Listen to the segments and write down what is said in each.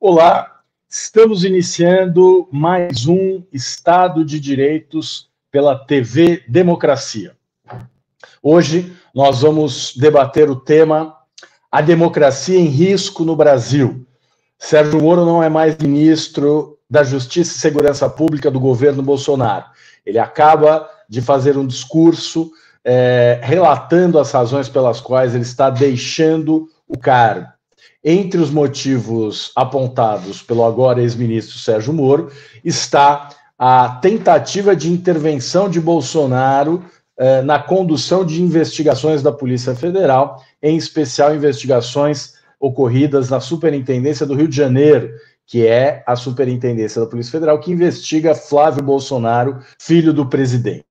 Olá, estamos iniciando mais um Estado de Direitos pela TV Democracia. Hoje nós vamos debater o tema A Democracia em Risco no Brasil. Sérgio Moro não é mais ministro da Justiça e Segurança Pública do governo Bolsonaro. Ele acaba de fazer um discurso relatando as razões pelas quais ele está deixando o cargo. Entre os motivos apontados pelo agora ex-ministro Sérgio Moro está a tentativa de intervenção de Bolsonaro na condução de investigações da Polícia Federal, em especial investigações ocorridas na Superintendência do Rio de Janeiro, que é a Superintendência da Polícia Federal, que investiga Flávio Bolsonaro, filho do presidente.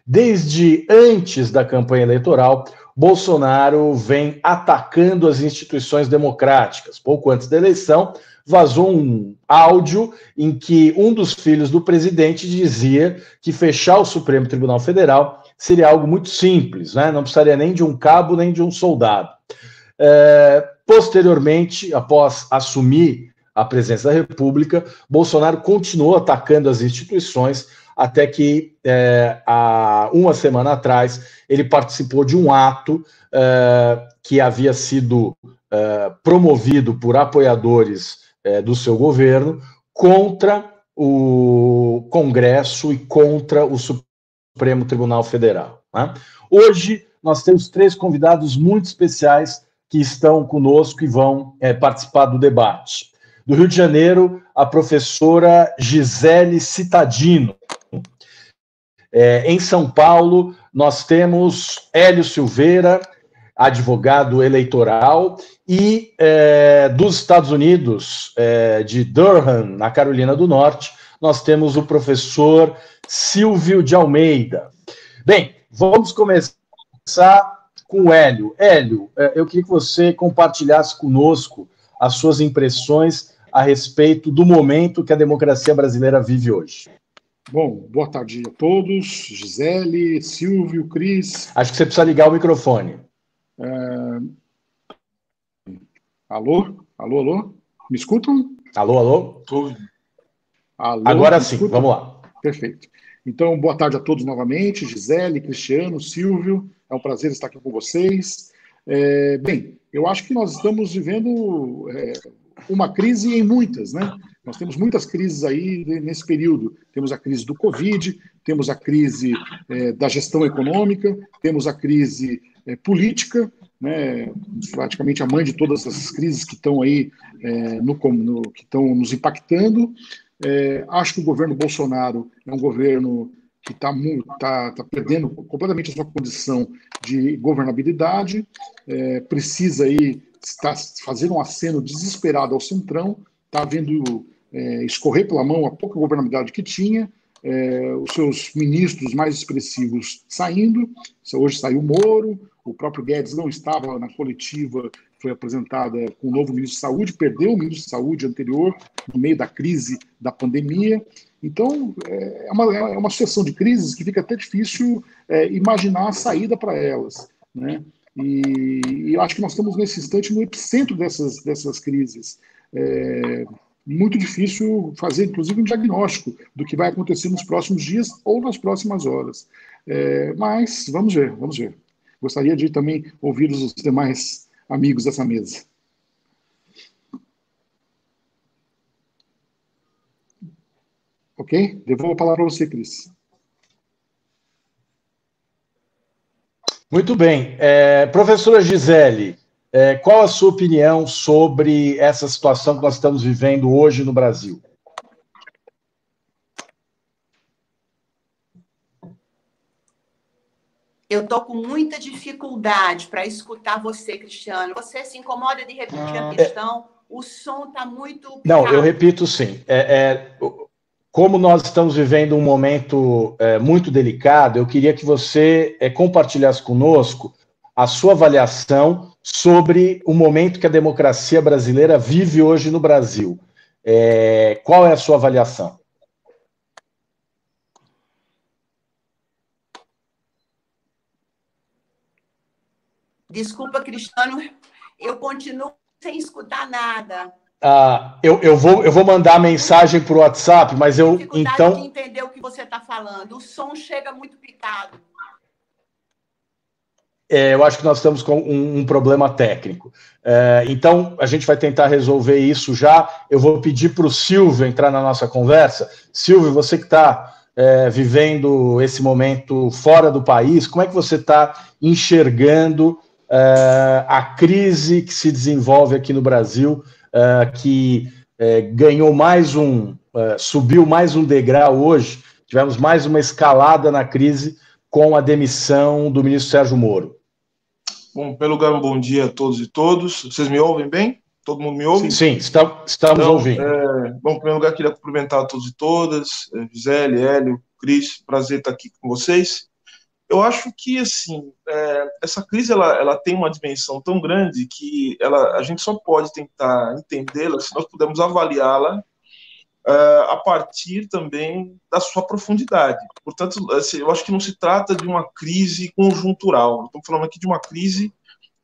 Desde antes da campanha eleitoral, Bolsonaro vem atacando as instituições democráticas. Pouco antes da eleição, vazou um áudio em que um dos filhos do presidente dizia que fechar o Supremo Tribunal Federal seria algo muito simples, né? Não precisaria nem de um cabo nem de um soldado. Posteriormente, após assumir a presidência da República, Bolsonaro continuou atacando as instituições, até que, há uma semana atrás, ele participou de um ato que havia sido promovido por apoiadores do seu governo contra o Congresso e contra o Supremo Tribunal Federal, né? Hoje, nós temos 3 convidados muito especiais que estão conosco e vão participar do debate. Do Rio de Janeiro, a professora Gisele Cittadino. Em São Paulo, nós temos Hélio Silveira, advogado eleitoral, e dos Estados Unidos, de Durham, na Carolina do Norte, nós temos o professor Silvio de Almeida. Bem, vamos começar com o Hélio. Hélio, eu queria que você compartilhasse conosco as suas impressões a respeito do momento que a democracia brasileira vive hoje. Bom, boa tarde a todos, Gisele, Silvio, Cris. Acho que você precisa ligar o microfone. Alô? Alô, alô? Me escutam? Alô, alô? Alô, agora sim, vamos lá. Perfeito. Então, boa tarde a todos novamente, Gisele, Cristiano, Silvio, é um prazer estar aqui com vocês. Bem, eu acho que nós estamos vivendo uma crise em muitas, né? Nós temos muitas crises aí nesse período. Temos a crise do Covid, temos a crise da gestão econômica, temos a crise política, né? Praticamente a mãe de todas essas crises que estão aí, que estão nos impactando. Acho que o governo Bolsonaro é um governo que tá perdendo completamente a sua condição de governabilidade, precisa aí estar fazendo um aceno desesperado ao Centrão, está vendo escorrer pela mão a pouca governabilidade que tinha, os seus ministros mais expressivos saindo. Hoje saiu o Moro, o próprio Guedes não estava na coletiva, foi apresentada com o novo ministro de Saúde, perdeu o ministro de Saúde anterior, no meio da crise da pandemia. Então, é uma sucessão de crises que fica até difícil imaginar a saída para elas, né? E eu acho que nós estamos nesse instante no epicentro dessas crises. Muito difícil fazer, inclusive, um diagnóstico do que vai acontecer nos próximos dias ou nas próximas horas. Mas vamos ver, vamos ver. Gostaria de também ouvir os demais amigos dessa mesa. Ok? Devolvo a palavra para você, Cris. Muito bem. Professora Gisele, qual a sua opinião sobre essa situação que nós estamos vivendo hoje no Brasil? Eu estou com muita dificuldade para escutar você, Cristiano. Você se incomoda de repetir a questão? O som está muito picado. Não, eu repito sim. Como nós estamos vivendo um momento muito delicado, eu queria que você compartilhasse conosco a sua avaliação sobre o momento que a democracia brasileira vive hoje no Brasil. Qual é a sua avaliação? Desculpa, Cristiano, eu continuo sem escutar nada. Eu vou mandar a mensagem por WhatsApp, mas eu então de entender o que você está falando. O som chega muito picado. Eu acho que nós estamos com um problema técnico. Então, a gente vai tentar resolver isso já. Eu vou pedir para o Silvio entrar na nossa conversa. Silvio, você que está vivendo esse momento fora do país, como é que você está enxergando a crise que se desenvolve aqui no Brasil, que ganhou subiu mais um degrau hoje, tivemos mais uma escalada na crise com a demissão do ministro Sérgio Moro? Bom, em primeiro lugar, um bom dia a todos e todas. Vocês me ouvem bem? Todo mundo me ouve? Sim, estamos ouvindo. Bom, em primeiro lugar, queria cumprimentar a todos e todas, Gisele, Hélio, Cris, prazer estar aqui com vocês. Eu acho que, assim, essa crise, ela tem uma dimensão tão grande que a gente só pode tentar entendê-la se nós pudermos avaliá-la a partir também da sua profundidade. Portanto, assim, eu acho que não se trata de uma crise conjuntural, estamos falando aqui de uma crise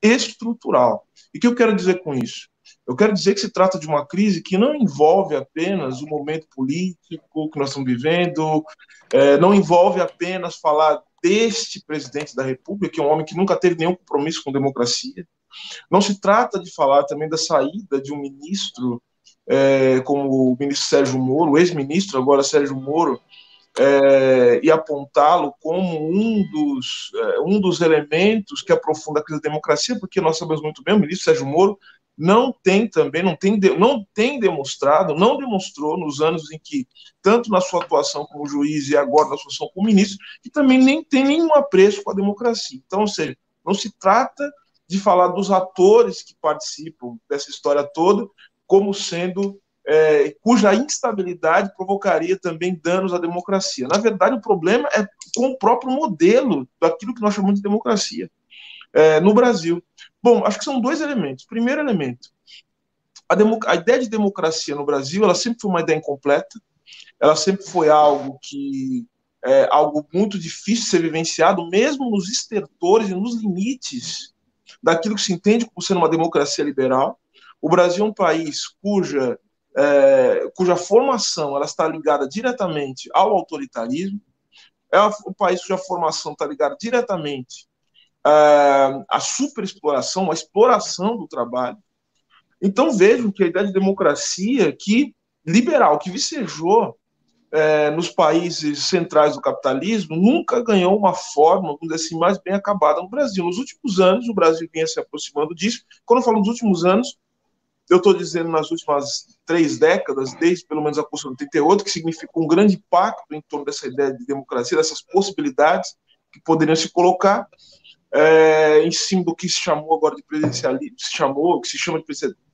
estrutural. E o que eu quero dizer com isso? Eu quero dizer que se trata de uma crise que não envolve apenas o momento político que nós estamos vivendo, não envolve apenas falar deste presidente da República, que é um homem que nunca teve nenhum compromisso com democracia. Não se trata de falar também da saída de um ministro como o ministro Sérgio Moro, o ex-ministro agora Sérgio Moro, e apontá-lo como um dos elementos que aprofunda a crise da democracia, porque nós sabemos muito bem, o ministro Sérgio Moro não demonstrou nos anos em que, tanto na sua atuação como juiz e agora na sua atuação como ministro, que também nem tem nenhum apreço com a democracia. Então, ou seja, não se trata de falar dos atores que participam dessa história toda como sendo cuja instabilidade provocaria também danos à democracia. Na verdade, o problema é com o próprio modelo daquilo que nós chamamos de democracia no Brasil. Bom, acho que são dois elementos. Primeiro elemento, a ideia de democracia no Brasil, ela sempre foi uma ideia incompleta, ela sempre foi algo muito difícil de ser vivenciado, mesmo nos estertores e nos limites daquilo que se entende como sendo uma democracia liberal. O Brasil é um país cuja formação ela está ligada diretamente ao autoritarismo, é um país cuja formação está ligada diretamente à superexploração, à exploração do trabalho. Então vejam que a ideia de democracia liberal, que vicejou nos países centrais do capitalismo, nunca ganhou uma forma, vamos dizer assim, mais bem acabada no Brasil. Nos últimos anos, o Brasil vinha se aproximando disso. Quando eu falo nos últimos anos, eu estou dizendo nas últimas 3 décadas, desde pelo menos a Constituição de 88, que significou um grande impacto em torno dessa ideia de democracia, dessas possibilidades que poderiam se colocar em cima do que se chamou agora de presidencialismo, que se chama de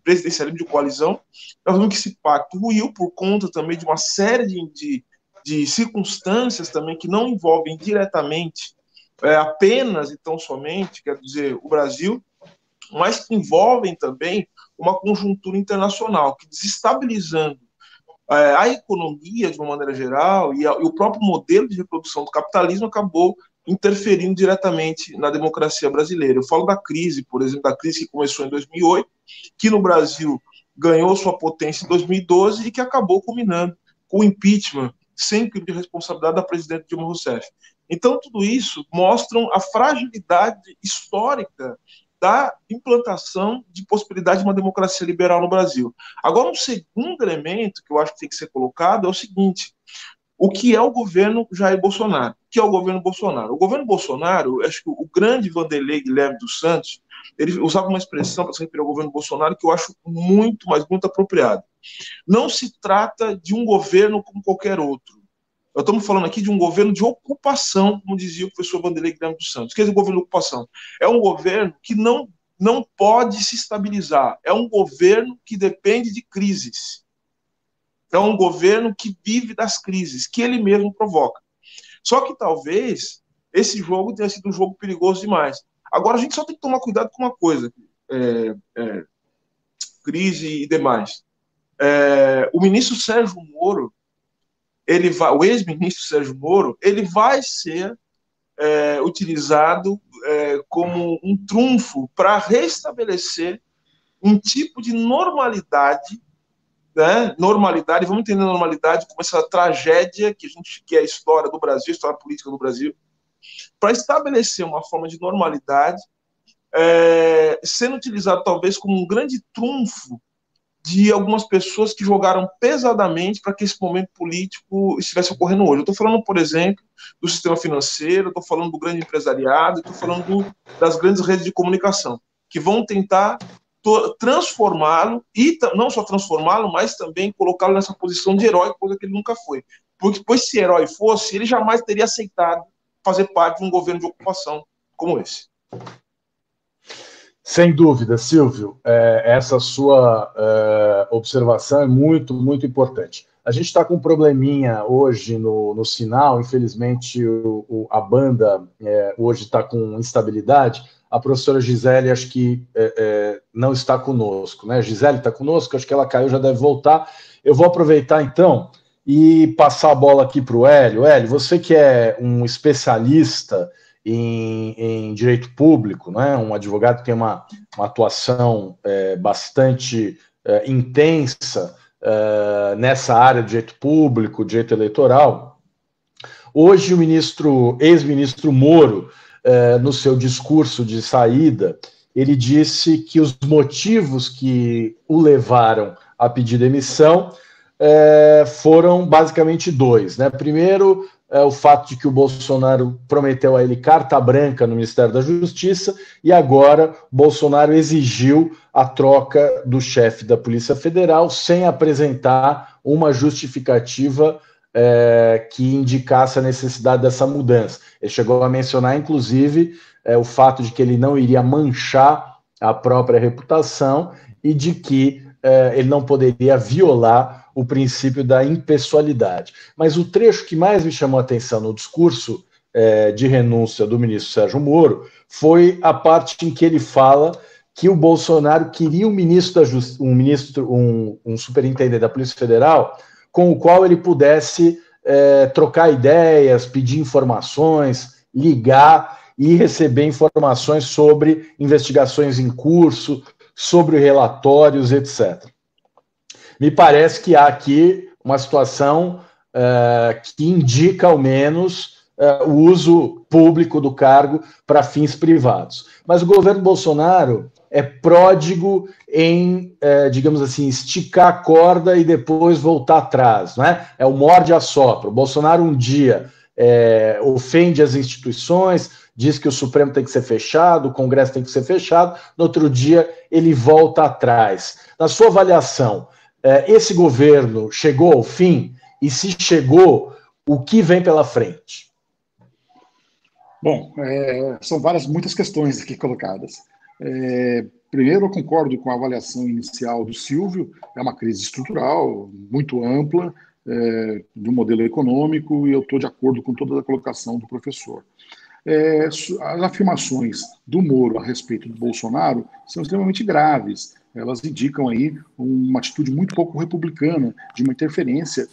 presidencialismo de coalizão. Nós vemos que esse pacto ruiu por conta também de uma série de circunstâncias também que não envolvem diretamente apenas e tão somente, quer dizer, o Brasil, mas que envolvem também uma conjuntura internacional que, desestabilizando a economia de uma maneira geral e o próprio modelo de reprodução do capitalismo, acabou interferindo diretamente na democracia brasileira. Eu falo da crise, por exemplo, da crise que começou em 2008, que no Brasil ganhou sua potência em 2012 e que acabou culminando com o impeachment sem crime de responsabilidade da presidente Dilma Rousseff. Então, tudo isso mostra a fragilidade histórica da implantação de possibilidade de uma democracia liberal no Brasil. Agora, um segundo elemento que eu acho que tem que ser colocado é o seguinte: o que é o governo Jair Bolsonaro? O que é o governo Bolsonaro? O governo Bolsonaro, acho que o grande Vanderlei Guilherme dos Santos, ele usava uma expressão para se referir ao governo Bolsonaro que eu acho muito, mas muito apropriada. Não se trata de um governo como qualquer outro. Nós estamos falando aqui de um governo de ocupação, como dizia o professor Vanderlei Guilherme dos Santos. O que é o governo de ocupação? É um governo que não pode se estabilizar. É um governo que depende de crises. É um governo que vive das crises, que ele mesmo provoca. Só que talvez esse jogo tenha sido um jogo perigoso demais. Agora, a gente só tem que tomar cuidado com uma coisa. Crise e demais. O ministro Sérgio Moro, o ex-ministro Sérgio Moro, ele vai ser utilizado como um trunfo para restabelecer um tipo de normalidade né, normalidade, vamos entender normalidade como essa tragédia que é a história do Brasil, a história política do Brasil, para estabelecer uma forma de normalidade, sendo utilizado talvez como um grande trunfo de algumas pessoas que jogaram pesadamente para que esse momento político estivesse ocorrendo hoje. Eu estou falando, por exemplo, do sistema financeiro, estou falando do grande empresariado, estou falando das grandes redes de comunicação, que vão tentar transformá-lo, e não só transformá-lo, mas também colocá-lo nessa posição de herói, coisa que ele nunca foi. Porque, pois, se herói fosse, ele jamais teria aceitado fazer parte de um governo de ocupação como esse. Sem dúvida, Silvio, essa sua observação é muito, muito importante. A gente está com um probleminha hoje no sinal, infelizmente a banda hoje está com instabilidade. A professora Gisele acho que não está conosco, né? Gisele está conosco, acho que ela caiu, já deve voltar. Eu vou aproveitar então e passar a bola aqui para o Hélio. Hélio, você que é um especialista em direito público, né? Um advogado que tem uma atuação bastante intensa nessa área de direito público, direito eleitoral. Hoje o ex-ministro Moro, no seu discurso de saída, ele disse que os motivos que o levaram a pedir demissão foram basicamente dois, né? Primeiro, o fato de que o Bolsonaro prometeu a ele carta branca no Ministério da Justiça e agora Bolsonaro exigiu a troca do chefe da Polícia Federal sem apresentar uma justificativa que indicasse a necessidade dessa mudança. Ele chegou a mencionar, inclusive, o fato de que ele não iria manchar a própria reputação e de que ele não poderia violar o princípio da impessoalidade. Mas o trecho que mais me chamou a atenção no discurso de renúncia do ministro Sérgio Moro foi a parte em que ele fala que o Bolsonaro queria um superintendente da Polícia Federal com o qual ele pudesse trocar ideias, pedir informações, ligar e receber informações sobre investigações em curso, sobre relatórios, etc. Me parece que há aqui uma situação que indica, ao menos, o uso público do cargo para fins privados. Mas o governo Bolsonaro é pródigo em, digamos assim, esticar a corda e depois voltar atrás, não é? É o morde-a-sopra. O Bolsonaro um dia ofende as instituições, diz que o Supremo tem que ser fechado, o Congresso tem que ser fechado, no outro dia ele volta atrás. Na sua avaliação, esse governo chegou ao fim? E se chegou, o que vem pela frente? Bom, são muitas questões aqui colocadas. Primeiro, eu concordo com a avaliação inicial do Silvio, é uma crise estrutural, muito ampla, do modelo econômico, e eu estou de acordo com toda a colocação do professor. As afirmações do Moro a respeito do Bolsonaro são extremamente graves. Elas indicam aí uma atitude muito pouco republicana, de uma interferência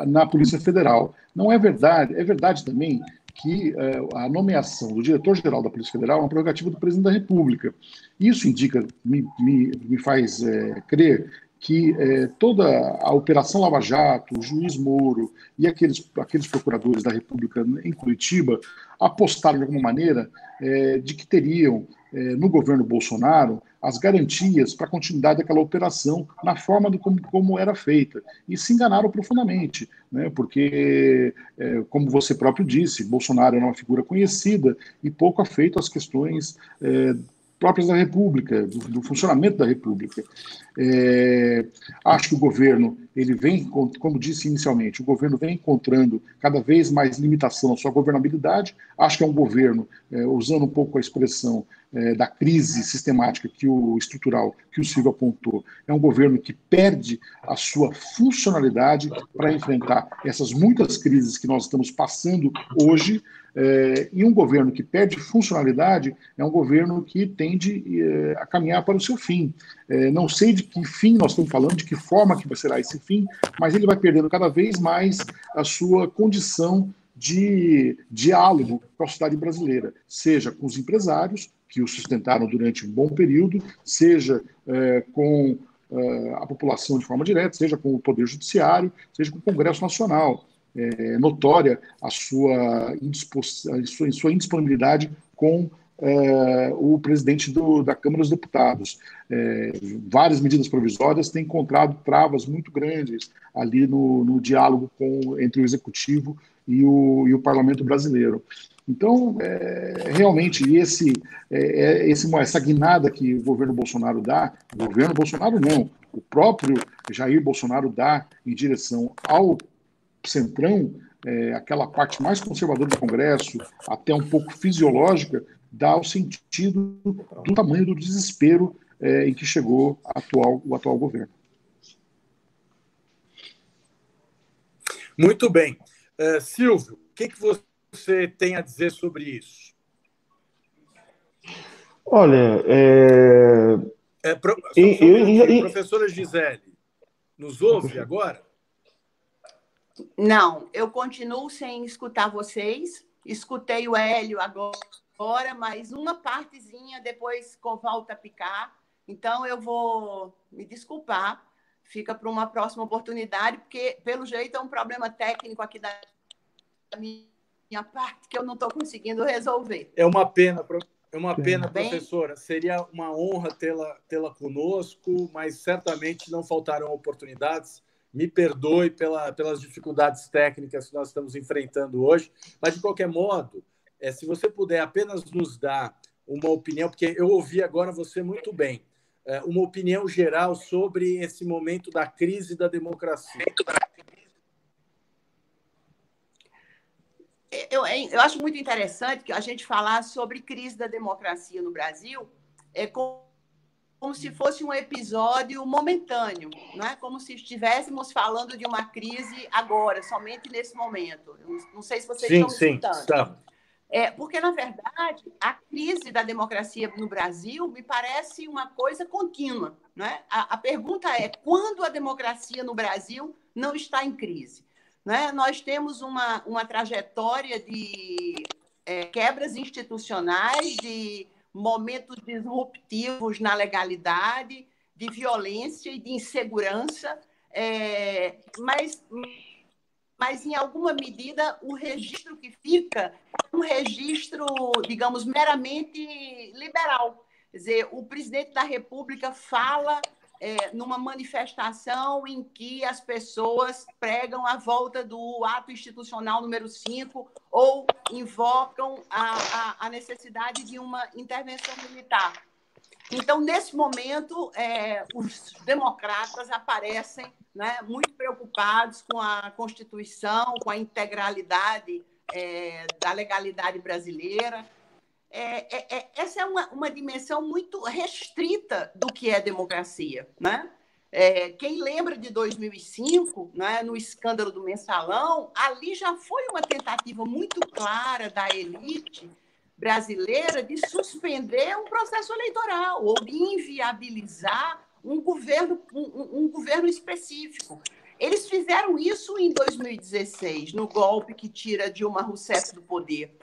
na Polícia Federal. Não é verdade, é verdade também que a nomeação do diretor-geral da Polícia Federal é uma prerrogativa do presidente da República. Isso indica, me faz crer que toda a Operação Lava Jato, o juiz Moro e aqueles procuradores da República em Curitiba apostaram de alguma maneira de que teriam no governo Bolsonaro as garantias para a continuidade daquela operação na forma como era feita. E se enganaram profundamente, né? Porque, como você próprio disse, Bolsonaro era uma figura conhecida e pouco afeito às questões próprias da República, do funcionamento da República. Acho que o governo, ele vem, como disse inicialmente, o governo vem encontrando cada vez mais limitação na sua governabilidade. Acho que é um governo, usando um pouco a expressão da crise sistemática estrutural que o Silvio apontou, é um governo que perde a sua funcionalidade para enfrentar essas muitas crises que nós estamos passando hoje. E um governo que perde funcionalidade é um governo que tende a caminhar para o seu fim. Não sei de que fim nós estamos falando, de que forma que será esse fim, mas ele vai perdendo cada vez mais a sua condição de diálogo com a sociedade brasileira, seja com os empresários, que o sustentaram durante um bom período, seja com a população de forma direta, seja com o Poder Judiciário, seja com o Congresso Nacional. É notória a sua indisponibilidade com o presidente da Câmara dos Deputados. Várias medidas provisórias têm encontrado travas muito grandes ali no diálogo entre o Executivo e o Parlamento brasileiro. Então, realmente, essa guinada que o governo Bolsonaro dá, o governo Bolsonaro não, o próprio Jair Bolsonaro dá em direção ao Centrão, aquela parte mais conservadora do Congresso, até um pouco fisiológica, dá o sentido do tamanho do desespero em que chegou o atual governo. Muito bem. Silvio, o que você tem a dizer sobre isso? Olha, professora Gisele, nos ouve agora? Não, eu continuo sem escutar vocês. Escutei o Hélio agora, mas uma partezinha depois volta a picar. Então, eu vou me desculpar. Fica para uma próxima oportunidade, porque, pelo jeito, é um problema técnico aqui da minha parte que eu não estou conseguindo resolver. É uma pena, professora. Seria uma honra tê-la conosco, mas certamente não faltarão oportunidades. Me perdoe pelas dificuldades técnicas que nós estamos enfrentando hoje, mas, de qualquer modo, se você puder apenas nos dar uma opinião, porque eu ouvi agora você muito bem, uma opinião geral sobre esse momento da crise da democracia. Eu acho muito interessante que a gente falar sobre crise da democracia no Brasil como se fosse um episódio momentâneo, não é? Como se estivéssemos falando de uma crise agora, somente nesse momento. Não sei se vocês estão me escutando. Tá. Porque, na verdade, a crise da democracia no Brasil me parece uma coisa contínua. Não é? A pergunta é, quando a democracia no Brasil não está em crise? Não é? Nós temos uma trajetória de quebras institucionais, de momentos disruptivos na legalidade, de violência e de insegurança, mas, em alguma medida, o registro que fica é um registro, digamos, meramente liberal. Quer dizer, o presidente da República fala numa manifestação em que as pessoas pregam a volta do ato institucional número 5 ou invocam a necessidade de uma intervenção militar. Então, nesse momento, os democratas aparecem, né, muito preocupados com a Constituição, com a integralidade da legalidade brasileira. Essa é uma dimensão muito restrita do que é democracia, né? Quem lembra de 2005, né, no escândalo do Mensalão, ali já foi uma tentativa muito clara da elite brasileira de suspender um processo eleitoral ou de inviabilizar um governo específico. Eles fizeram isso em 2016, no golpe que tira Dilma Rousseff do poder.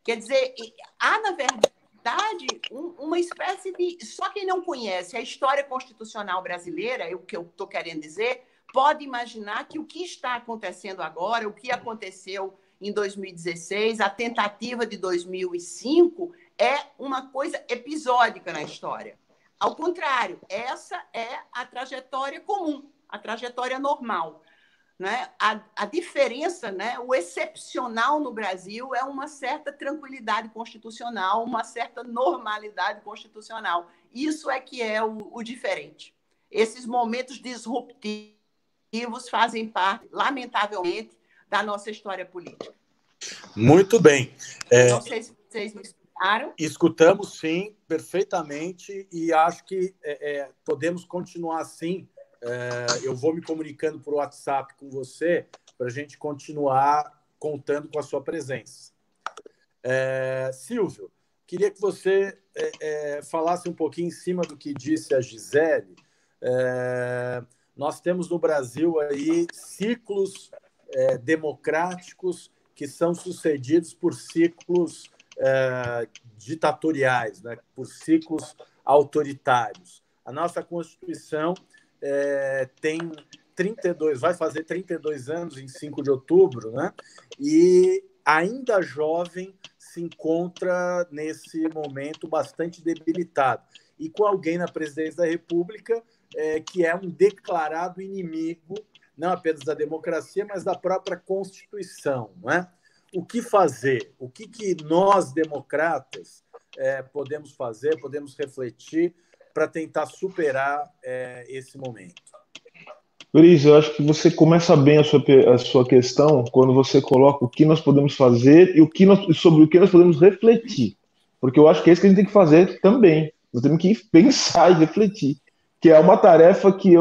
Quer dizer, há, na verdade, uma espécie de... Só quem não conhece a história constitucional brasileira, o que eu estou querendo dizer, pode imaginar que o que está acontecendo agora, o que aconteceu em 2016, a tentativa de 2005, é uma coisa episódica na história. Ao contrário, essa é a trajetória comum, a trajetória normal. Né? A diferença, né? O excepcional no Brasil é uma certa tranquilidade constitucional, uma certa normalidade constitucional. Isso é que é o diferente. Esses momentos disruptivos fazem parte, lamentavelmente, da nossa história política. Muito bem. Não sei se vocês me escutaram. Escutamos, sim, perfeitamente, e acho que podemos continuar assim. Eu vou me comunicando por WhatsApp com você para a gente continuar contando com a sua presença. Silvio, queria que você falasse um pouquinho em cima do que disse a Gisele. Nós temos no Brasil aí ciclos democráticos que são sucedidos por ciclos ditatoriais, né? Por ciclos autoritários. A nossa Constituição tem 32, vai fazer 32 anos em 5 de outubro, né? E ainda jovem se encontra nesse momento bastante debilitado. E com alguém na presidência da República que é um declarado inimigo, não apenas da democracia, mas da própria Constituição, não é? O que fazer? O que nós, democratas, podemos fazer, podemos refletir para tentar superar esse momento? Luiz, eu acho que você começa bem a sua questão quando você coloca o que nós podemos fazer e sobre o que nós podemos refletir. Porque eu acho que é isso que a gente tem que fazer também. Nós temos que pensar e refletir, que é uma tarefa que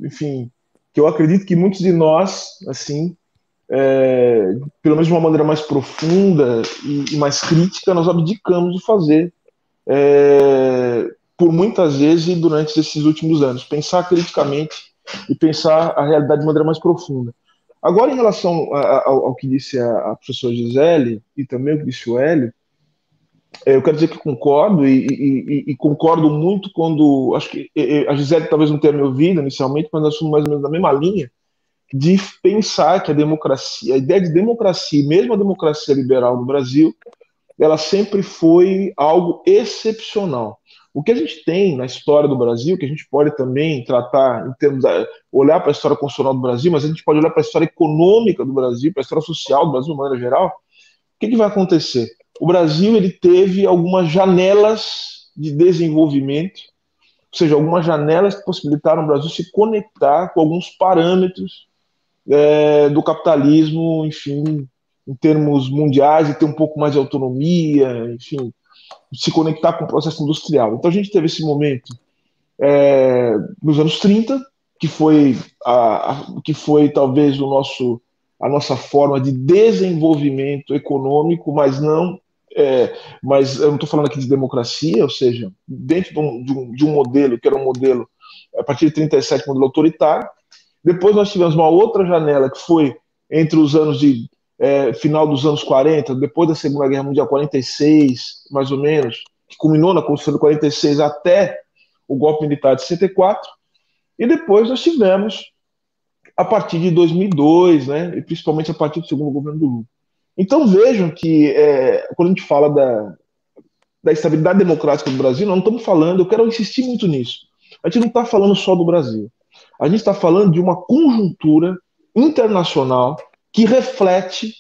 enfim, que eu acredito que muitos de nós, assim, pelo menos de uma maneira mais profunda e mais crítica, nós abdicamos de fazer por muitas vezes durante esses últimos anos. Pensar criticamente e pensar a realidade de maneira mais profunda. Agora, em relação ao que disse a professora Gisele e também o que disse o Hélio, eu quero dizer que concordo e concordo muito quando... Acho que a Gisele talvez não tenha me ouvido inicialmente, mas nós somos mais ou menos na mesma linha de pensar que a democracia, a ideia de democracia, mesmo a democracia liberal no Brasil, ela sempre foi algo excepcional. O que a gente tem na história do Brasil, que a gente pode também tratar em termos olhar para a história constitucional do Brasil, mas a gente pode olhar para a história econômica do Brasil, para a história social do Brasil de maneira geral, o que vai acontecer? O Brasil ele teve algumas janelas de desenvolvimento, ou seja, algumas janelas que possibilitaram o Brasil se conectar com alguns parâmetros do capitalismo, enfim, em termos mundiais, e ter um pouco mais de autonomia, enfim, se conectar com o processo industrial. Então a gente teve esse momento nos anos 30, que foi talvez a nossa forma de desenvolvimento econômico, mas mas eu não estou falando aqui de democracia, ou seja, dentro de um modelo, que era um modelo, a partir de 37, modelo autoritário. Depois nós tivemos uma outra janela, que foi entre os anos final dos anos 40, depois da Segunda Guerra Mundial, 46, mais ou menos, que culminou na Constituição de 46 até o golpe militar de 64, e depois nós tivemos, a partir de 2002, né, e principalmente a partir do segundo governo do Lula. Então vejam que, quando a gente fala da estabilidade democrática do Brasil, nós não estamos falando, eu quero insistir muito nisso, a gente não está falando só do Brasil, a gente está falando de uma conjuntura internacional que reflete,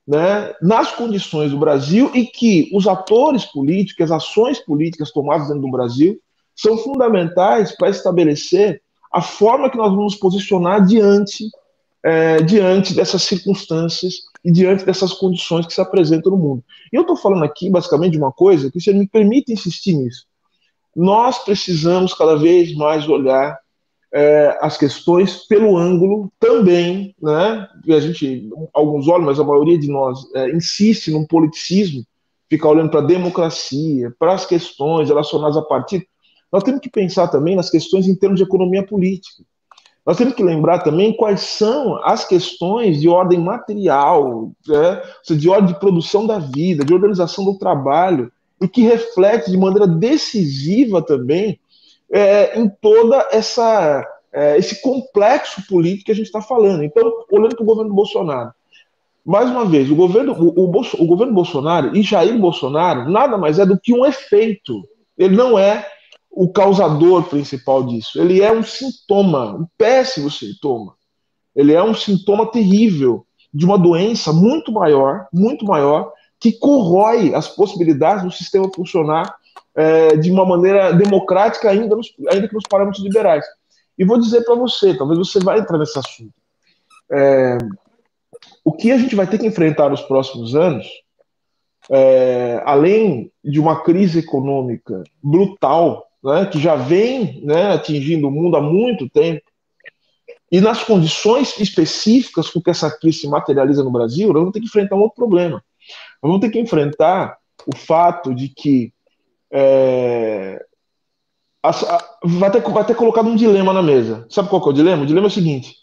né, nas condições do Brasil, e que os atores políticos, as ações políticas tomadas dentro do Brasil são fundamentais para estabelecer a forma que nós vamos posicionar diante dessas circunstâncias e diante dessas condições que se apresentam no mundo. E eu estou falando aqui basicamente de uma coisa que, se me permite insistir nisso, nós precisamos cada vez mais olhar as questões pelo ângulo também, né? Alguns olham, mas a maioria de nós insiste num politicismo, fica olhando para a democracia, para as questões relacionadas a partido. Nós temos que pensar também nas questões em termos de economia política. Nós temos que lembrar também quais são as questões de ordem material, de ordem de produção da vida, de organização do trabalho, e que reflete de maneira decisiva também em toda esse complexo político que a gente está falando. Então, olhando para o governo Bolsonaro, mais uma vez, o governo Bolsonaro e Jair Bolsonaro nada mais é do que um efeito. Ele não é o causador principal disso. Ele é um sintoma, um péssimo sintoma. Ele é um sintoma terrível de uma doença muito maior, que corrói as possibilidades do sistema funcionar de uma maneira democrática, ainda que nos parâmetros liberais. E vou dizer para você, talvez você vai entrar nesse assunto. O que a gente vai ter que enfrentar nos próximos anos, além de uma crise econômica brutal, né, que já vem, né, atingindo o mundo há muito tempo, e nas condições específicas com que essa crise se materializa no Brasil, nós vamos ter que enfrentar um outro problema. Nós vamos ter que enfrentar o fato de que vai ter colocado um dilema na mesa. Sabe qual que é o dilema? O dilema é o seguinte: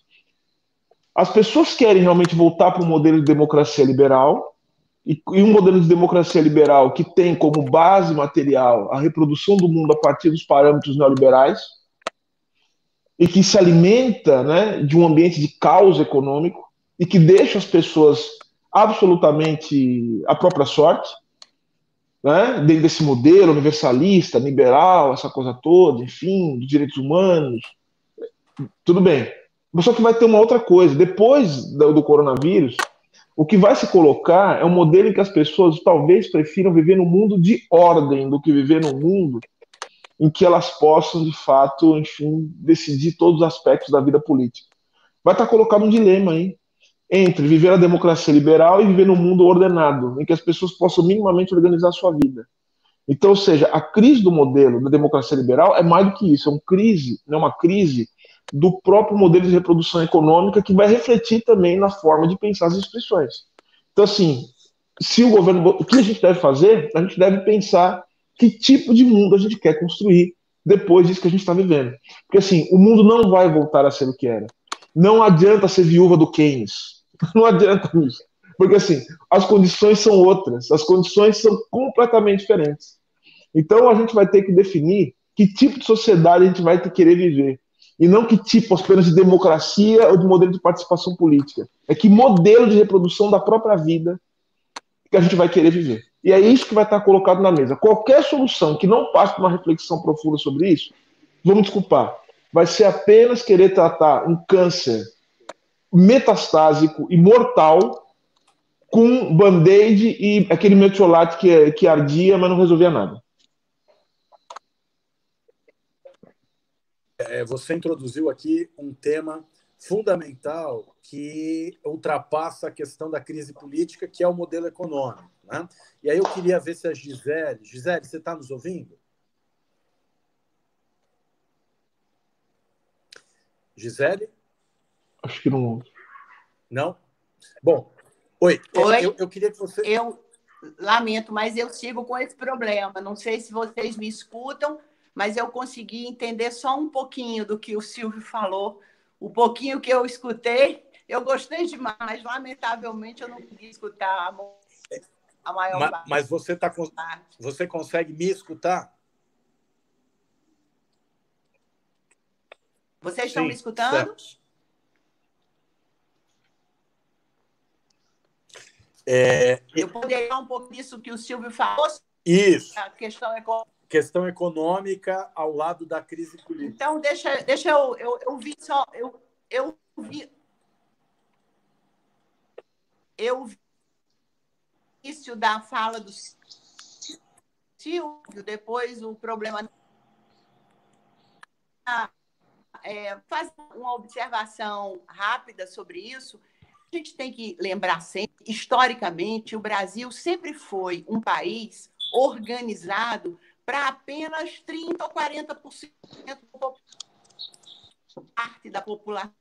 as pessoas querem realmente voltar para um modelo de democracia liberal, e um modelo de democracia liberal que tem como base material a reprodução do mundo a partir dos parâmetros neoliberais, e que se alimenta, né, de um ambiente de caos econômico e que deixa as pessoas absolutamente à própria sorte, né, dentro desse modelo universalista, liberal, essa coisa toda, enfim, dos direitos humanos, tudo bem. Mas só que vai ter uma outra coisa. Depois do coronavírus, o que vai se colocar é um modelo em que as pessoas talvez prefiram viver num mundo de ordem do que viver num mundo em que elas possam, de fato, enfim, decidir todos os aspectos da vida política. Vai estar colocado um dilema aí entre viver a democracia liberal e viver num mundo ordenado, em que as pessoas possam minimamente organizar a sua vida. Então, ou seja, a crise do modelo da democracia liberal é mais do que isso, é uma crise do próprio modelo de reprodução econômica que vai refletir também na forma de pensar as instituições. Então, assim, se o governo, o que a gente deve fazer? A gente deve pensar que tipo de mundo a gente quer construir depois disso que a gente está vivendo. Porque, assim, o mundo não vai voltar a ser o que era. Não adianta ser viúva do Keynes. Não adianta isso. Porque, assim, as condições são outras. As condições são completamente diferentes. Então, a gente vai ter que definir que tipo de sociedade a gente vai querer viver. E não que tipo apenas de democracia ou de modelo de participação política. É que modelo de reprodução da própria vida que a gente vai querer viver. E é isso que vai estar colocado na mesa. Qualquer solução que não passe por uma reflexão profunda sobre isso, vamos desculpar, vai ser apenas querer tratar um câncer metastásico e mortal com band-aid e aquele metiolate que ardia, mas não resolvia nada. Você introduziu aqui um tema fundamental que ultrapassa a questão da crise política, que é o modelo econômico, né? E aí eu queria ver se a Gisele... Gisele, você está nos ouvindo? Gisele? Acho que não. Não? Bom, oi. Oi? Eu queria que você... Eu lamento, mas eu sigo com esse problema. Não sei se vocês me escutam, mas eu consegui entender só um pouquinho do que o Silvio falou. O pouquinho que eu escutei, eu gostei demais, mas lamentavelmente eu não consegui escutar a maior parte. Mas você consegue me escutar? Vocês estão me escutando? Eu poderia falar um pouco disso que o Silvio falou? Isso. A questão econômica ao lado da crise política. Então, deixa eu vi só... Eu vi o início da fala do Silvio, depois o problema... Fazer uma observação rápida sobre isso. A gente tem que lembrar sempre, historicamente, o Brasil sempre foi um país organizado para apenas 30% ou 40% parte da população.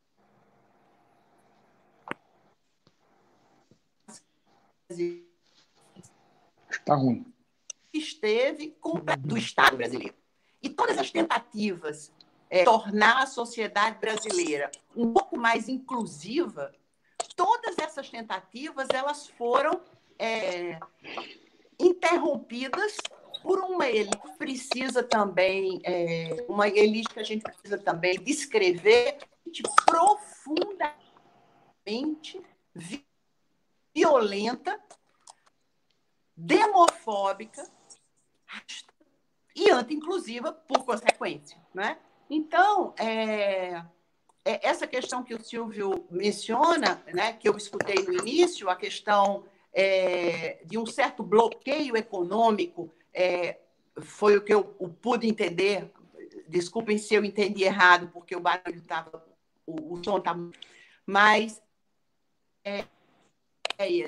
Está ruim. Esteve do Estado brasileiro. E todas as tentativas de tornar a sociedade brasileira um pouco mais inclusiva, todas essas tentativas elas foram interrompidas por uma elite que precisa também, uma elite que a gente precisa também descrever profundamente violenta, demofóbica e anti-inclusiva por consequência, né? Então, essa questão que o Silvio menciona, né, que eu escutei no início, a questão de um certo bloqueio econômico, foi o que eu pude entender. Desculpem se eu entendi errado, porque o barulho estava, o som estava... Mas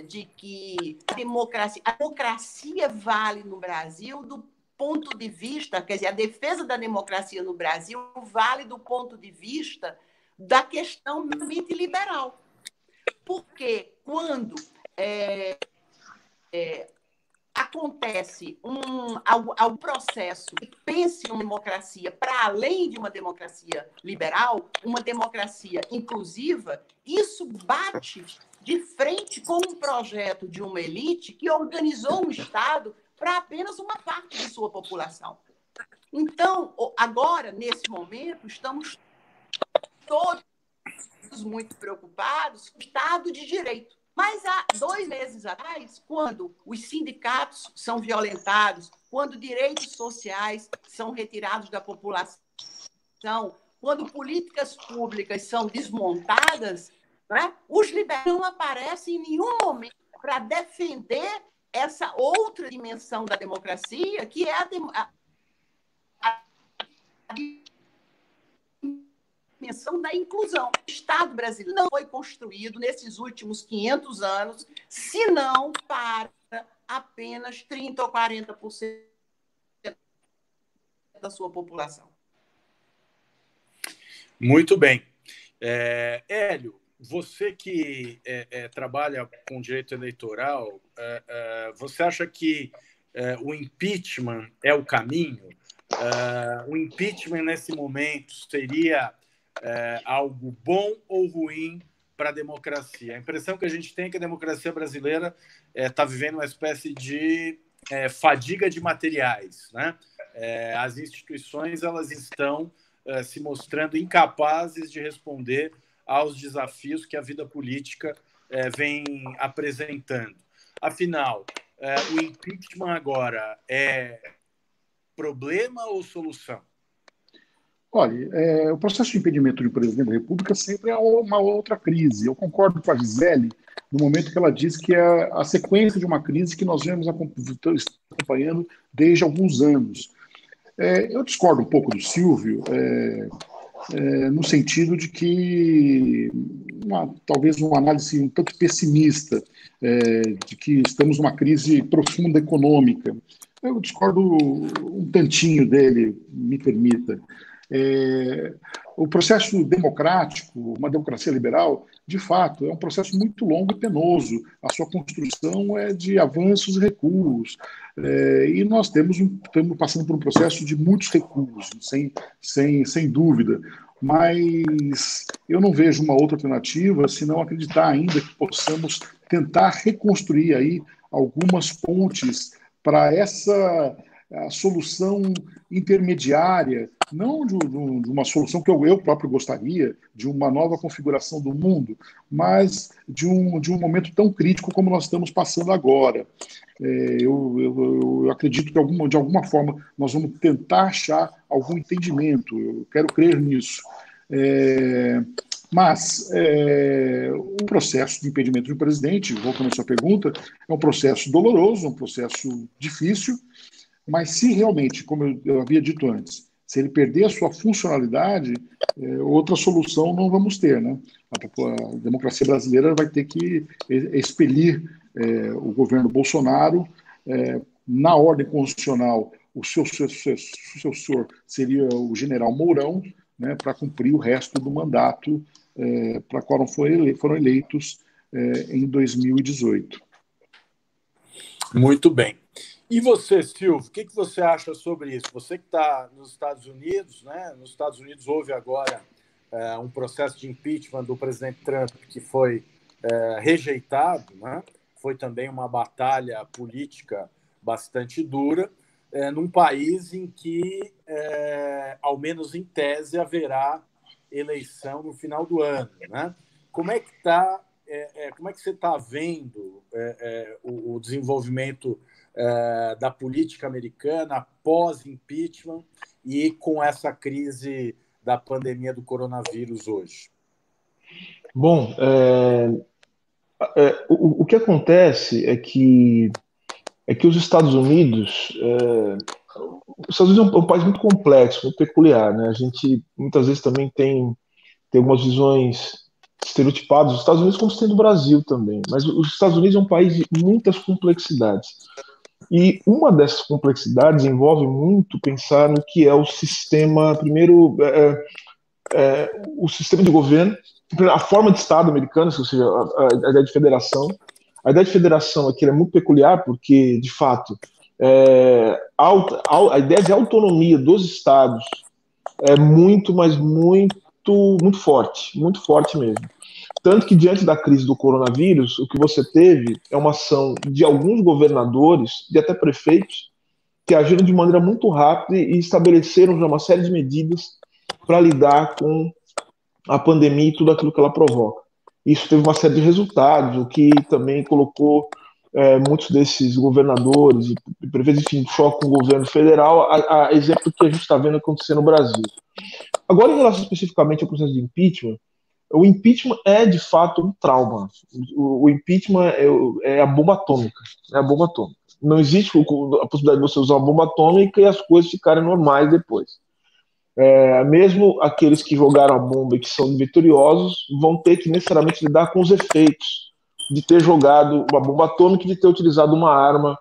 de que a democracia vale no Brasil do ponto de vista, quer dizer, a defesa da democracia no Brasil vale do ponto de vista da questão meramente liberal. Porque quando acontece algum processo que pense em uma democracia para além de uma democracia liberal, uma democracia inclusiva, isso bate de frente com um projeto de uma elite que organizou um Estado para apenas uma parte de sua população. Então, agora, nesse momento, estamos todos muito preocupados com o Estado de Direito. Mas há 2 meses atrás, quando os sindicatos são violentados, quando direitos sociais são retirados da população, quando políticas públicas são desmontadas, né, os liberais não aparecem em nenhum momento para defender essa outra dimensão da democracia, que é a dimensão da inclusão. O Estado brasileiro não foi construído nesses últimos 500 anos, senão para apenas 30% ou 40% da sua população. Muito bem. Hélio, você que trabalha com direito eleitoral, você acha que o impeachment é o caminho? O impeachment, nesse momento, seria algo bom ou ruim para a democracia? A impressão que a gente tem é que a democracia brasileira está vivendo uma espécie de fadiga de materiais, né? As instituições elas estão se mostrando incapazes de responder aos desafios que a vida política vem apresentando. Afinal, o impeachment agora é problema ou solução? Olha, o processo de impedimento de presidente da República sempre é uma outra crise. Eu concordo com a Gisele no momento que ela diz que é a sequência de uma crise que nós vemos acompanhando desde alguns anos. Eu discordo um pouco do Silvio, no sentido de que talvez uma análise um tanto pessimista de que estamos numa crise profunda econômica. Eu discordo um tantinho dele, me permita. O processo democrático, uma democracia liberal, de fato, é um processo muito longo e penoso. A sua construção é de avanços e recuos. E nós estamos passando por um processo de muitos recuos, sem dúvida. Mas eu não vejo uma outra alternativa senão acreditar ainda que possamos tentar reconstruir aí algumas pontes para essa solução intermediária, não de uma solução que eu próprio gostaria, de uma nova configuração do mundo, mas de um momento tão crítico como nós estamos passando agora. Eu acredito que de alguma forma nós vamos tentar achar algum entendimento, eu quero crer nisso. Mas o processo de impedimento do presidente, voltando à sua pergunta, é um processo doloroso, é um processo difícil, mas se realmente, como eu havia dito antes, se ele perder a sua funcionalidade, outra solução não vamos ter, né? A democracia brasileira vai ter que expelir o governo Bolsonaro. Na ordem constitucional, o seu sucessor seria o general Mourão, né, para cumprir o resto do mandato para qual foram eleitos em 2018. Muito bem. E você, Silvio, o que você acha sobre isso? Você que está nos Estados Unidos, né? Nos Estados Unidos houve agora um processo de impeachment do presidente Trump que foi rejeitado, né? Foi também uma batalha política bastante dura, num país em que, ao menos em tese, haverá eleição no final do ano, né? Como é que você está vendo o desenvolvimento da política americana pós-impeachment e com essa crise da pandemia do coronavírus hoje? Bom, o que acontece é que os Estados Unidos é um país muito complexo, muito peculiar, né? A gente muitas vezes também tem algumas visões estereotipadas dos Estados Unidos como sendo o Brasil também, mas os Estados Unidos é um país de muitas complexidades. E uma dessas complexidades envolve muito pensar no que é o sistema, primeiro, o sistema de governo, a forma de Estado americano, ou seja, a ideia de federação. A ideia de federação aqui é muito peculiar porque, de fato, a ideia de autonomia dos Estados é muito, mas muito forte mesmo. Tanto que, diante da crise do coronavírus, o que você teve é uma ação de alguns governadores, de até prefeitos, que agiram de maneira muito rápida e estabeleceram já uma série de medidas para lidar com a pandemia e tudo aquilo que ela provoca. Isso teve uma série de resultados, o que também colocou muitos desses governadores e prefeitos, enfim, choque com o governo federal, a exemplo do que a gente está vendo acontecer no Brasil. Agora, em relação especificamente ao processo de impeachment, o impeachment é, de fato, um trauma. O impeachment é a bomba atômica. É a bomba atômica. Não existe a possibilidade de você usar uma bomba atômica e as coisas ficarem normais depois. Mesmo aqueles que jogaram a bomba e que são vitoriosos vão ter que necessariamente lidar com os efeitos de ter jogado uma bomba atômica e de ter utilizado uma arma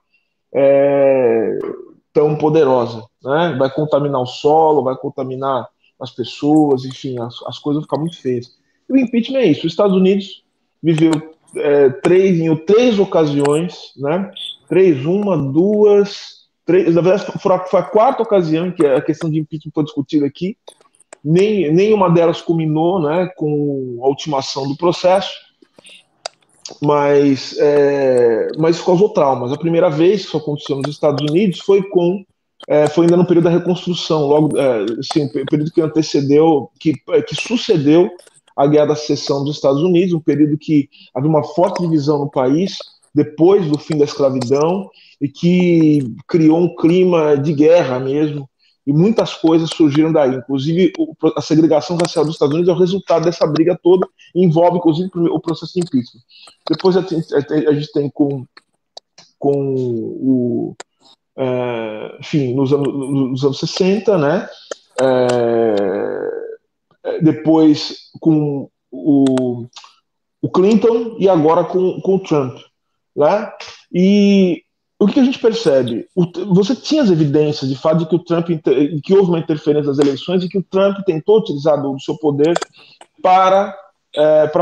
tão poderosa, né? Vai contaminar o solo, vai contaminar as pessoas, enfim, as coisas vão ficar muito feias. E o impeachment é isso. Os Estados Unidos viveu em três ocasiões, né? Na verdade, foi a quarta ocasião em que a questão de impeachment foi discutida aqui. Nenhuma delas culminou, né, com a ultimação do processo, mas isso causou traumas. A primeira vez que isso aconteceu nos Estados Unidos foi ainda no período da reconstrução, logo, assim, o período que antecedeu, que sucedeu a Guerra da Secessão dos Estados Unidos, um período que havia uma forte divisão no país depois do fim da escravidão e que criou um clima de guerra mesmo, e muitas coisas surgiram daí, inclusive a segregação racial dos Estados Unidos é o resultado dessa briga toda e envolve, inclusive, o processo de impeachment. Depois a gente tem enfim, nos anos 60, né? Depois com o Clinton e agora com o Trump, né? E o que a gente percebe? Você tinha as evidências de fato de que houve uma interferência das eleições e que o Trump tentou utilizar do seu poder para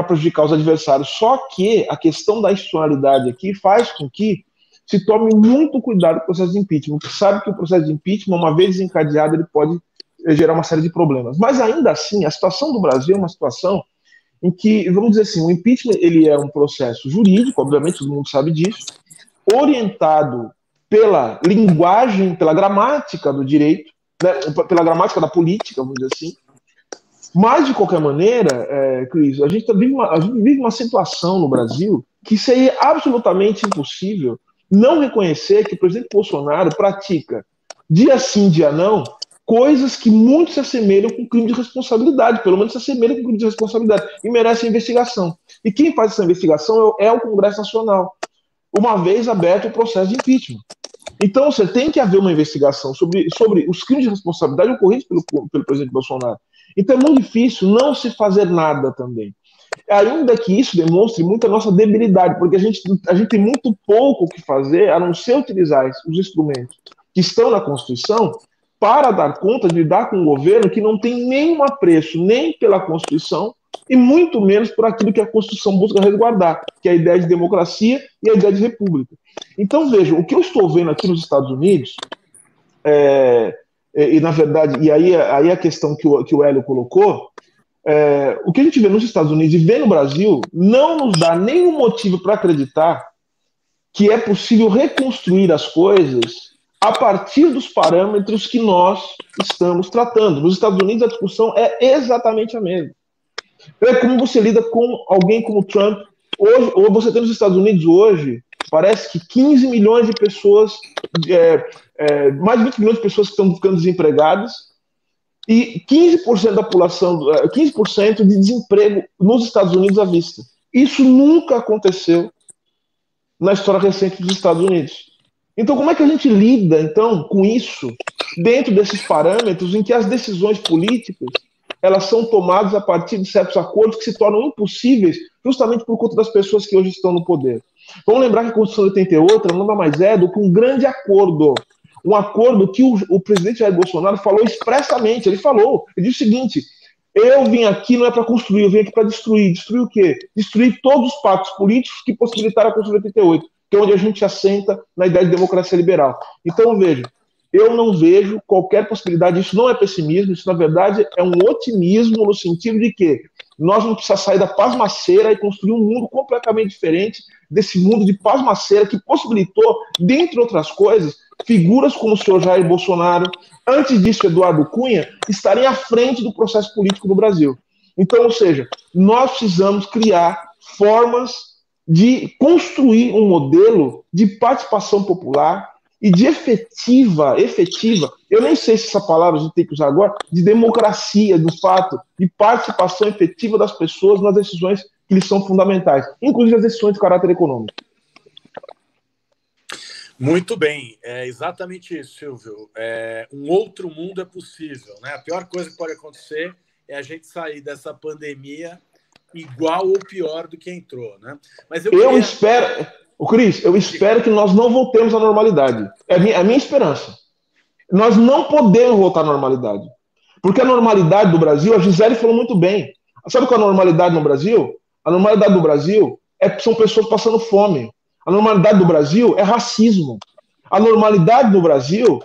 prejudicar os adversários. Só que a questão da institucionalidade aqui faz com que se tome muito cuidado com o processo de impeachment, porque sabe que o processo de impeachment, uma vez desencadeado, ele pode gerar uma série de problemas. Mas ainda assim, a situação do Brasil é uma situação em que, vamos dizer assim, o impeachment ele é um processo jurídico, obviamente todo mundo sabe disso, orientado pela linguagem, pela gramática do direito, né, pela gramática da política, vamos dizer assim. Mas, de qualquer maneira, Cris, a gente vive uma situação no Brasil que seria absolutamente impossível não reconhecer que o presidente Bolsonaro pratica, dia sim, dia não, coisas que muito se assemelham com crime de responsabilidade, pelo menos se assemelham com crime de responsabilidade, e merecem investigação. E quem faz essa investigação é o Congresso Nacional, uma vez aberto o processo de impeachment. Então, você tem que haver uma investigação sobre os crimes de responsabilidade ocorridos pelo presidente Bolsonaro. Então, é muito difícil não se fazer nada também. Ainda que isso demonstre muito a nossa debilidade, porque a gente tem muito pouco o que fazer, a não ser utilizar os instrumentos que estão na Constituição para dar conta de lidar com um governo que não tem nenhum apreço nem pela Constituição e muito menos por aquilo que a Constituição busca resguardar, que é a ideia de democracia e a ideia de república. Então, vejam, o que eu estou vendo aqui nos Estados Unidos, e na verdade, e aí a questão que o Hélio colocou, o que a gente vê nos Estados Unidos e vê no Brasil não nos dá nenhum motivo para acreditar que é possível reconstruir as coisas a partir dos parâmetros que nós estamos tratando. Nos Estados Unidos a discussão é exatamente a mesma. É como você lida com alguém como Trump. Hoje, ou você tem nos Estados Unidos hoje, parece que 15 milhões de pessoas, mais de 20 milhões de pessoas que estão ficando desempregadas e 15% da população, 15% de desemprego nos Estados Unidos à vista. Isso nunca aconteceu na história recente dos Estados Unidos. Então, como é que a gente lida, então, com isso, dentro desses parâmetros em que as decisões políticas elas são tomadas a partir de certos acordos que se tornam impossíveis justamente por conta das pessoas que hoje estão no poder? Vamos lembrar que a Constituição de 88 nada mais é do que um grande acordo. Um acordo que o presidente Jair Bolsonaro falou expressamente. Ele disse o seguinte: eu vim aqui não é para construir, eu vim aqui para destruir. Destruir o quê? Destruir todos os pactos políticos que possibilitaram a Constituição de 88, que é onde a gente assenta na ideia de democracia liberal. Então, veja, eu não vejo qualquer possibilidade, isso não é pessimismo, isso na verdade é um otimismo no sentido de que nós vamos precisar sair da pasmaceira e construir um mundo completamente diferente desse mundo de pasmaceira que possibilitou, dentre outras coisas, figuras como o senhor Jair Bolsonaro, antes disso Eduardo Cunha, estarem à frente do processo político no Brasil. Então, ou seja, nós precisamos criar formas de construir um modelo de participação popular e de efetiva, eu nem sei se essa palavra a gente tem que usar agora, de democracia, de fato, de participação efetiva das pessoas nas decisões que lhes são fundamentais, inclusive as decisões de caráter econômico. Muito bem, é exatamente isso, Silvio. Um outro mundo é possível, né? A pior coisa que pode acontecer é a gente sair dessa pandemia igual ou pior do que entrou, né? Mas eu espero, Cris, eu espero que nós não voltemos à normalidade. É a minha esperança. Nós não podemos voltar à normalidade. Porque a normalidade do Brasil, a Gisele falou muito bem. Sabe qual é a normalidade no Brasil? A normalidade do Brasil são pessoas passando fome. A normalidade do Brasil é racismo. A normalidade do Brasil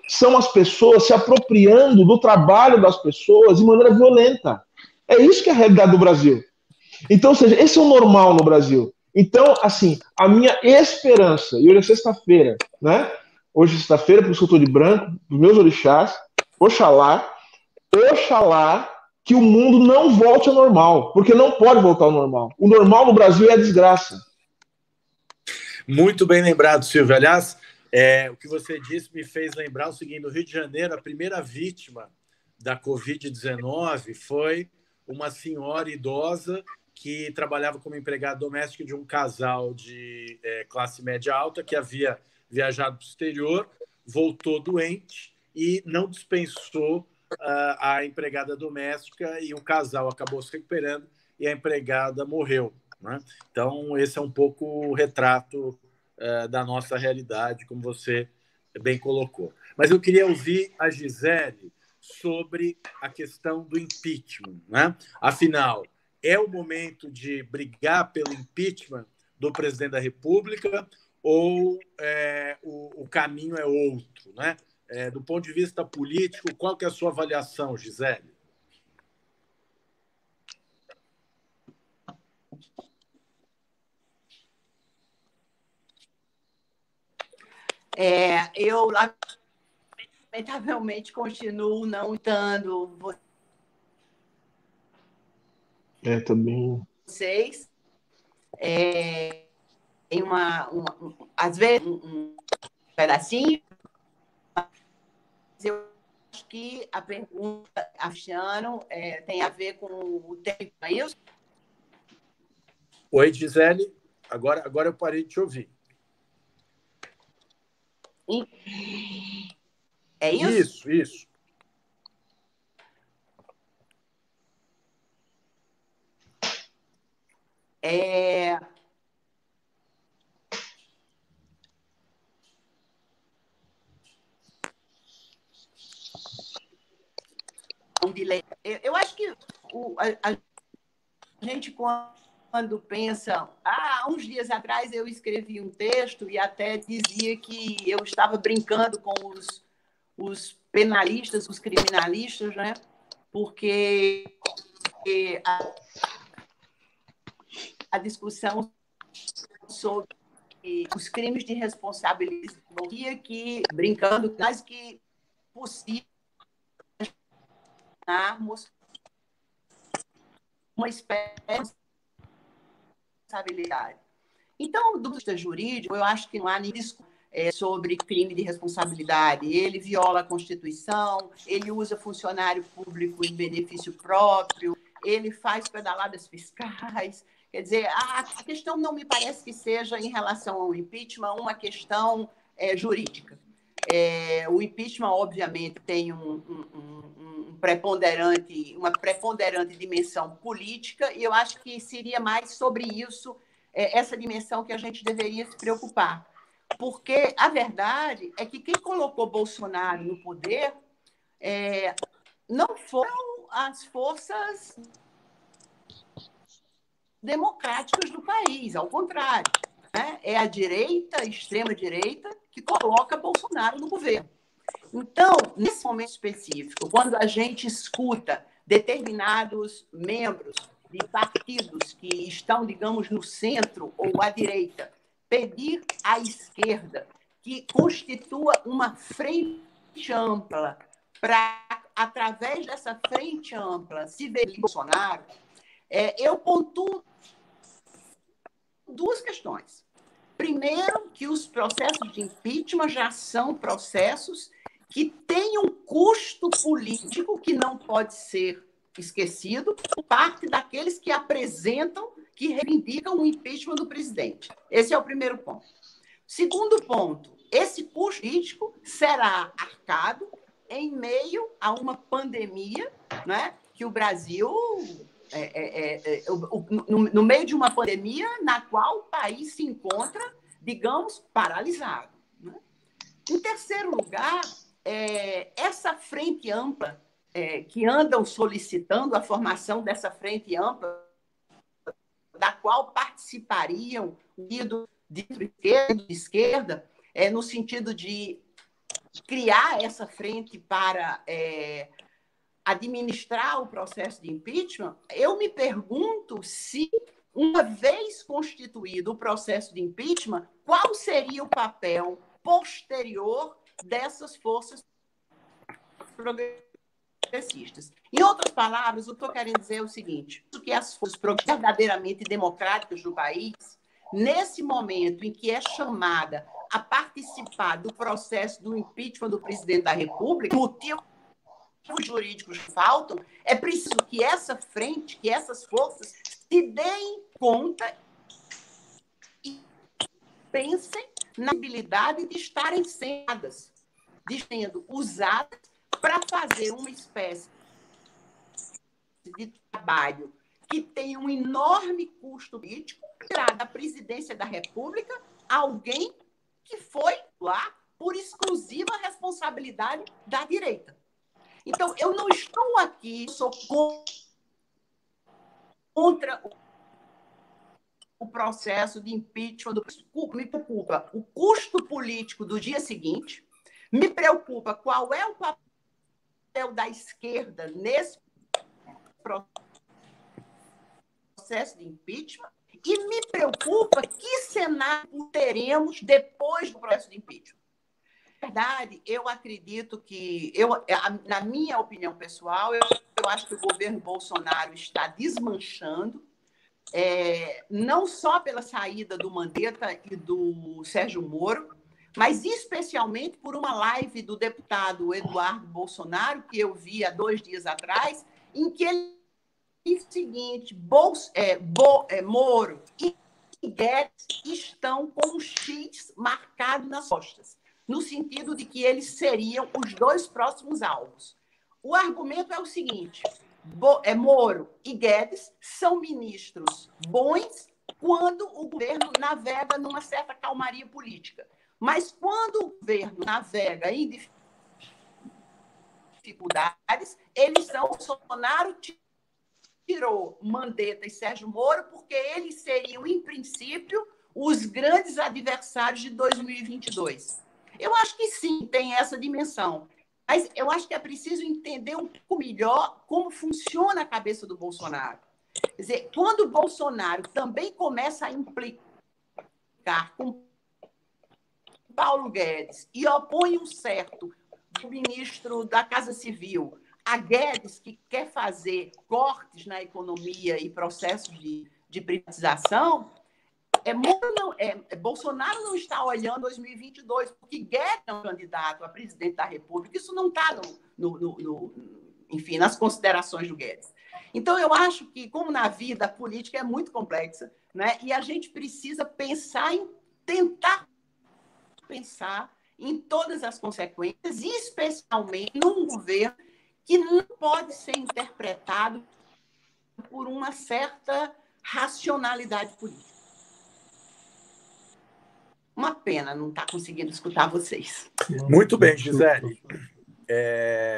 são as pessoas se apropriando do trabalho das pessoas de maneira violenta. É isso que é a realidade do Brasil. Então, ou seja, esse é o normal no Brasil. Então, assim, a minha esperança, e hoje é sexta-feira, né? Hoje é sexta-feira, porque eu estou de branco, dos meus orixás, Oxalá que o mundo não volte ao normal, porque não pode voltar ao normal. O normal no Brasil é a desgraça. Muito bem lembrado, Silvio. Aliás, o que você disse me fez lembrar o seguinte: no Rio de Janeiro, a primeira vítima da Covid-19 foi uma senhora idosa que trabalhava como empregada doméstica de um casal de classe média alta que havia viajado para o exterior, voltou doente e não dispensou a empregada doméstica, e o casal acabou se recuperando e a empregada morreu, né? Então, esse é um pouco o retrato da nossa realidade, como você bem colocou. Mas eu queria ouvir a Gisele sobre a questão do impeachment, né? Afinal, é o momento de brigar pelo impeachment do presidente da República ou o caminho é outro, né? Do ponto de vista político, qual que é a sua avaliação, Gisele? Eu, lamentavelmente, continuo não estando Também. Vocês. Tem às vezes, um pedacinho. Eu acho que a pergunta, achando, tem a ver com o tempo, não é isso? Oi, Gisele. Agora eu parei de te ouvir. É isso? Isso. Eu acho que a gente, quando pensa... Há uns dias atrás eu escrevi um texto e até dizia que eu estava brincando com os penalistas, os criminalistas, né? Porque a discussão sobre os crimes de responsabilidade, que brincando, mas que possível uma espécie de responsabilidade. Então, do ponto de vista jurídico, eu acho que não há nem discussão sobre crime de responsabilidade. Ele viola a Constituição, ele usa funcionário público em benefício próprio, ele faz pedaladas fiscais. Quer dizer, a questão não me parece que seja, em relação ao impeachment, uma questão jurídica. O impeachment, obviamente, tem uma preponderante dimensão política, e eu acho que seria mais sobre isso, essa dimensão, que a gente deveria se preocupar. Porque a verdade é que quem colocou Bolsonaro no poder não foram as forças democráticas do país, ao contrário, né? É a direita, a extrema-direita, que coloca Bolsonaro no governo. Então, nesse momento específico, quando a gente escuta determinados membros de partidos que estão, digamos, no centro ou à direita, pedir à esquerda que constitua uma frente ampla para através dessa frente ampla, se vê Bolsonaro, eu pontuo duas questões. Primeiro, que os processos de impeachment já são processos que têm um custo político que não pode ser esquecido por parte daqueles que apresentam, que reivindicam o impeachment do presidente. Esse é o primeiro ponto. Segundo ponto, esse custo político será arcado em meio a uma pandemia, né, que o Brasil... no meio de uma pandemia na qual o país se encontra, digamos, paralisado. Né? Em terceiro lugar, essa frente ampla, que andam solicitando a formação dessa frente ampla, da qual participariam de esquerda, no sentido de criar essa frente para administrar o processo de impeachment, eu me pergunto se, uma vez constituído o processo de impeachment, qual seria o papel posterior dessas forças progressistas. Em outras palavras, o que eu estou querendo dizer é o seguinte, que as forças verdadeiramente democráticas do país, nesse momento em que é chamada a participar do processo do impeachment do presidente da República, motivo jurídicos faltam, é preciso que essa frente, que essas forças se deem conta e pensem na possibilidade de estarem sendo usadas para fazer uma espécie de trabalho que tem um enorme custo político, tirar da presidência da República alguém que foi lá por exclusiva responsabilidade da direita. Então, eu não estou aqui, sou contra o processo de impeachment. Me preocupa o custo político do dia seguinte, me preocupa qual é o papel da esquerda nesse processo de impeachment e me preocupa que cenário teremos depois do processo de impeachment. Na verdade, eu acredito que, na minha opinião pessoal, eu acho que o governo Bolsonaro está desmanchando, não só pela saída do Mandetta e do Sérgio Moro, mas especialmente por uma live do deputado Eduardo Bolsonaro, que eu vi há 2 dias atrás, em que ele disse o seguinte: Moro e Guedes estão com um X marcado nas costas, no sentido de que eles seriam os 2 próximos alvos. O argumento é o seguinte: Moro e Guedes são ministros bons quando o governo navega numa certa calmaria política. Mas quando o governo navega em dificuldades, eles são... Bolsonaro tirou Mandetta e Sérgio Moro porque eles seriam, em princípio, os grandes adversários de 2022. Eu acho que sim, tem essa dimensão. Mas eu acho que é preciso entender um pouco melhor como funciona a cabeça do Bolsonaro. Quer dizer, quando o Bolsonaro também começa a implicar com Paulo Guedes e opõe um certo ministro da Casa Civil a Guedes, que quer fazer cortes na economia e processos de privatização, Bolsonaro não está olhando 2022, porque Guedes é um candidato a presidente da República. Isso não está enfim, nas considerações do Guedes. Então, eu acho que, como na vida, a política é muito complexa, né? E a gente precisa tentar pensar em todas as consequências, especialmente num governo que não pode ser interpretado por uma certa racionalidade política. Uma pena não estar conseguindo escutar vocês. Muito bem, Gisele.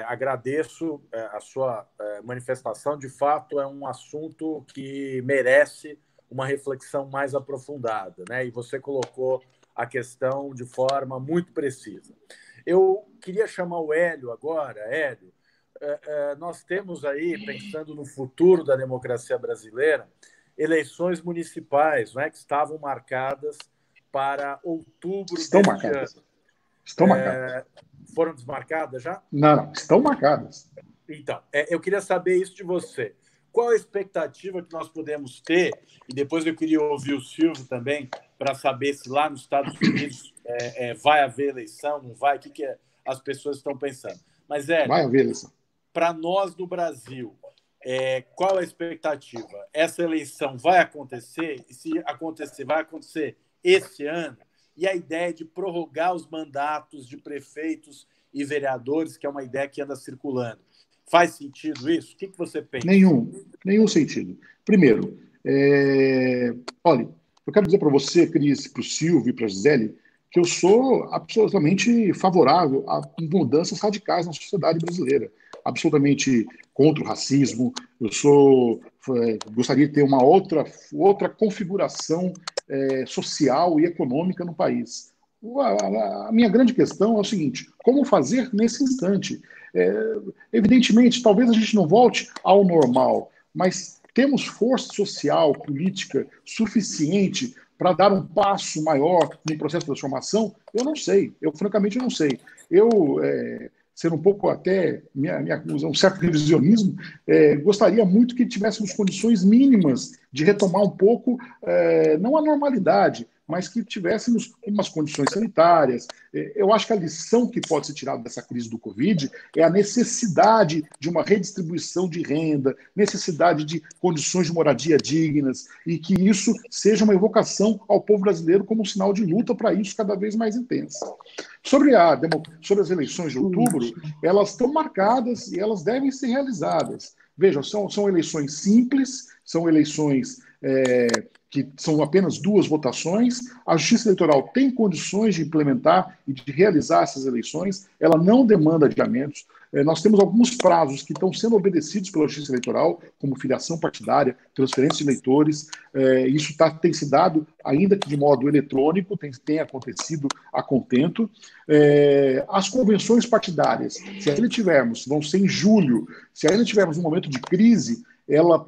Agradeço a sua manifestação. De fato, é um assunto que merece uma reflexão mais aprofundada, né? E você colocou a questão de forma muito precisa. Eu queria chamar o Hélio agora. Hélio, nós temos aí, pensando no futuro da democracia brasileira, eleições municipais, né, que estavam marcadas para outubro deste ano. Estão marcadas. Foram desmarcadas já? Não, estão marcadas. Então, eu queria saber isso de você. Qual a expectativa que nós podemos ter? E depois eu queria ouvir o Silvio também, para saber se lá nos Estados Unidos vai haver eleição, não vai, o que as pessoas estão pensando. Mas, vai haver eleição. Para nós do Brasil, qual a expectativa? Essa eleição vai acontecer? E se acontecer, vai acontecer esse ano? E a ideia de prorrogar os mandatos de prefeitos e vereadores, que é uma ideia que anda circulando. Faz sentido isso? O que você pensa? Nenhum sentido. Primeiro, olha, eu quero dizer para você, Cris, para o Silvio e para a Gisele, que eu sou absolutamente favorável a mudanças radicais na sociedade brasileira. Absolutamente contra o racismo. Eu gostaria de ter uma outra configuração social e econômica no país. A minha grande questão é o seguinte: como fazer nesse instante? Evidentemente, talvez a gente não volte ao normal, mas temos força social, política suficiente para dar um passo maior no processo de transformação? Eu não sei. Francamente, não sei. Sendo um pouco até um certo revisionismo, gostaria muito que tivéssemos condições mínimas de retomar um pouco, não a normalidade, mas que tivéssemos umas condições sanitárias. Eu acho que a lição que pode ser tirada dessa crise do Covid é a necessidade de uma redistribuição de renda, necessidade de condições de moradia dignas, e que isso seja uma evocação ao povo brasileiro como um sinal de luta para isso cada vez mais intensa. Sobre as eleições de outubro, elas estão marcadas e elas devem ser realizadas. Vejam, são eleições simples, são eleições que são apenas 2 votações. A Justiça Eleitoral tem condições de implementar e de realizar essas eleições, ela não demanda adiamentos. Nós temos alguns prazos que estão sendo obedecidos pela Justiça Eleitoral, como filiação partidária, transferência de eleitores. Isso tem se dado, ainda que de modo eletrônico, tem acontecido a contento. As convenções partidárias, se ainda tivermos, vão ser em julho, se ainda tivermos um momento de crise, ela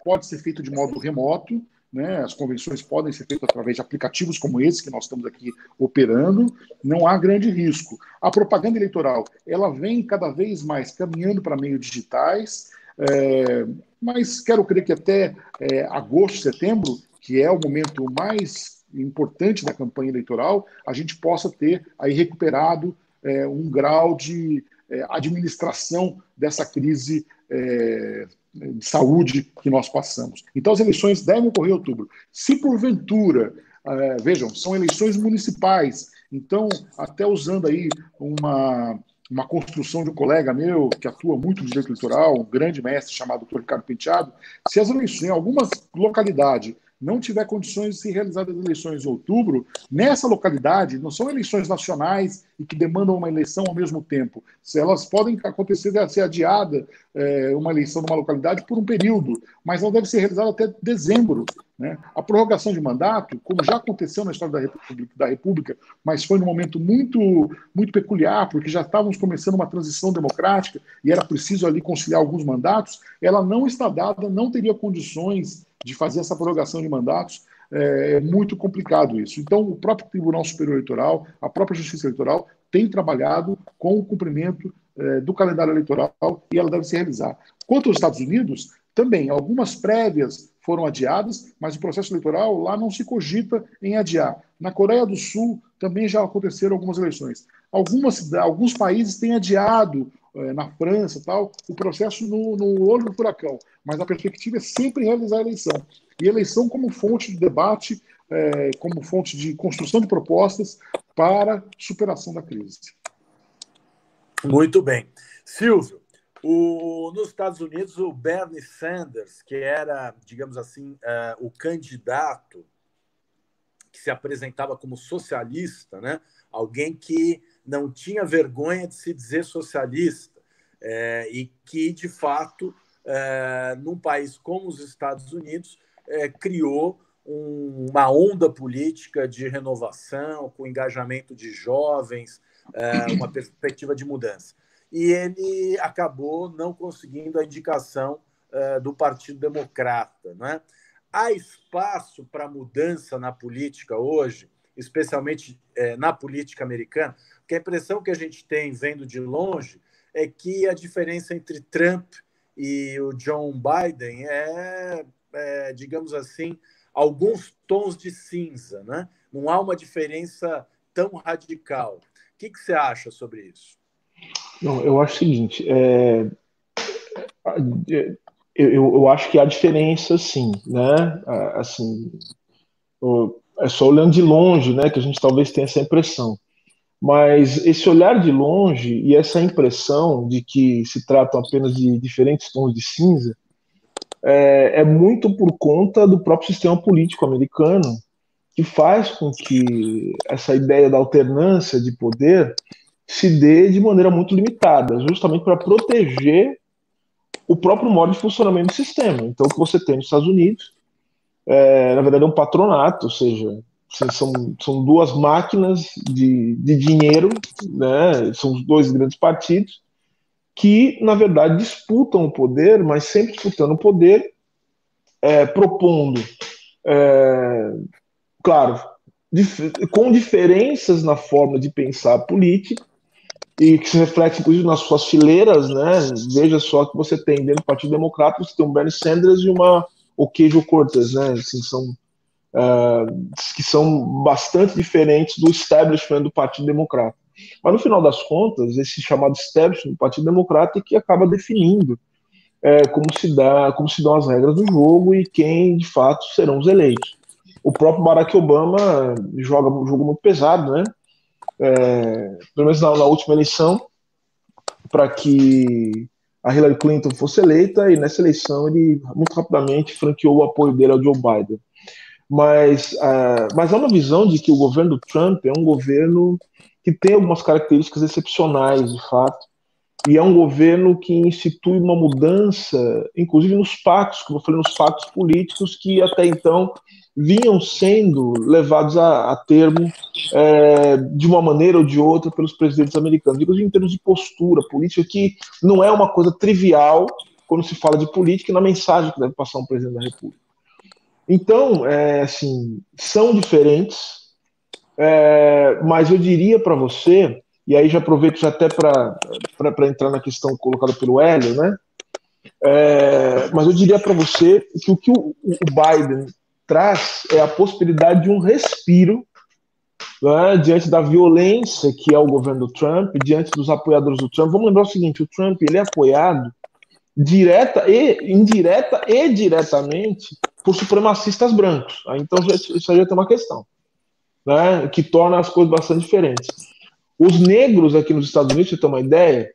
pode ser feita de modo remoto, né? As convenções podem ser feitas através de aplicativos como esse que nós estamos aqui operando, não há grande risco. A propaganda eleitoral, ela vem cada vez mais caminhando para meios digitais, mas quero crer que até agosto, setembro, que é o momento mais importante da campanha eleitoral, a gente possa ter aí recuperado um grau de administração dessa crise de saúde que nós passamos. Então, as eleições devem ocorrer em outubro. Se porventura, vejam, são eleições municipais, então, até usando aí uma construção de um colega meu que atua muito no direito eleitoral, um grande mestre chamado Dr. Ricardo Penteado, se as eleições em algumas localidades não tiver condições de se realizar as eleições em outubro, nessa localidade, não são eleições nacionais e que demandam uma eleição ao mesmo tempo. Elas podem acontecer, ser adiada uma eleição numa localidade por um período, mas ela deve ser realizada até dezembro. Né? A prorrogação de mandato, como já aconteceu na história da República, mas foi num momento muito, muito peculiar, porque já estávamos começando uma transição democrática e era preciso ali conciliar alguns mandatos, ela não está dada, não teria condições de fazer essa prorrogação de mandatos. É muito complicado isso. Então, o próprio Tribunal Superior Eleitoral, a própria Justiça Eleitoral, tem trabalhado com o cumprimento do calendário eleitoral e ela deve se realizar. Quanto aos Estados Unidos, também, algumas prévias foram adiadas, mas o processo eleitoral lá não se cogita em adiar. Na Coreia do Sul também já aconteceram algumas eleições. Alguns países têm adiado, na França tal, o processo no olho do furacão, mas a perspectiva é sempre realizar a eleição. E a eleição como fonte de debate, como fonte de construção de propostas para superação da crise. Muito bem. Silvio, nos Estados Unidos, o Bernie Sanders, que era, digamos assim, o candidato que se apresentava como socialista, né? Alguém que não tinha vergonha de se dizer socialista, e que, de fato, num país como os Estados Unidos, criou uma onda política de renovação, com engajamento de jovens, uma perspectiva de mudança. E ele acabou não conseguindo a indicação do Partido Democrata, né? Há espaço para mudança na política hoje? especialmente na política americana, porque a impressão que a gente tem vendo de longe é que a diferença entre Trump e o John Biden digamos assim, alguns tons de cinza, né? Não há uma diferença tão radical. O que você acha sobre isso? Não, eu acho o seguinte, eu acho que há diferença, sim, né? Assim, é só olhando de longe, né, que a gente talvez tenha essa impressão. Mas esse olhar de longe e essa impressão de que se tratam apenas de diferentes tons de cinza é muito por conta do próprio sistema político americano, que faz com que essa ideia da alternância de poder se dê de maneira muito limitada, justamente para proteger o próprio modo de funcionamento do sistema. Então, o que você tem nos Estados Unidos, na verdade, é um patronato, ou seja, são duas máquinas de dinheiro, né? São os dois grandes partidos, que, na verdade, disputam o poder, mas sempre disputando o poder, propondo, claro, com diferenças na forma de pensar a política, e que se reflete, inclusive, nas suas fileiras, né? Veja só que você tem dentro do Partido Democrata, você tem um Bernie Sanders e uma Ocasio-Cortez, né? Assim, que são bastante diferentes do establishment do Partido Democrata. Mas, no final das contas, esse chamado establishment do Partido Democrata é que acaba definindo como se dão as regras do jogo e quem, de fato, serão os eleitos. O próprio Barack Obama joga um jogo muito pesado, né? Pelo menos na última eleição, para que a Hillary Clinton fosse eleita, e nessa eleição ele muito rapidamente franqueou o apoio dele ao Joe Biden. Mas há uma visão de que o governo do Trump é um governo que tem algumas características excepcionais, de fato, e é um governo que institui uma mudança, inclusive nos pactos, como eu falei, nos pactos políticos que até então vinham sendo levados a termo de uma maneira ou de outra pelos presidentes americanos, inclusive em termos de postura política, que não é uma coisa trivial quando se fala de política e na mensagem que deve passar um presidente da República. Então, assim, são diferentes, mas eu diria para você, e aí já aproveito já até para entrar na questão colocada pelo Hélio, né? Mas eu diria para você que o que o Biden traz é a possibilidade de um respiro, né, diante da violência que é o governo do Trump, diante dos apoiadores do Trump. Vamos lembrar o seguinte, o Trump ele é apoiado indireta e diretamente por supremacistas brancos. Então isso aí já tem uma questão, né, que torna as coisas bastante diferentes. Os negros aqui nos Estados Unidos, você tem uma ideia,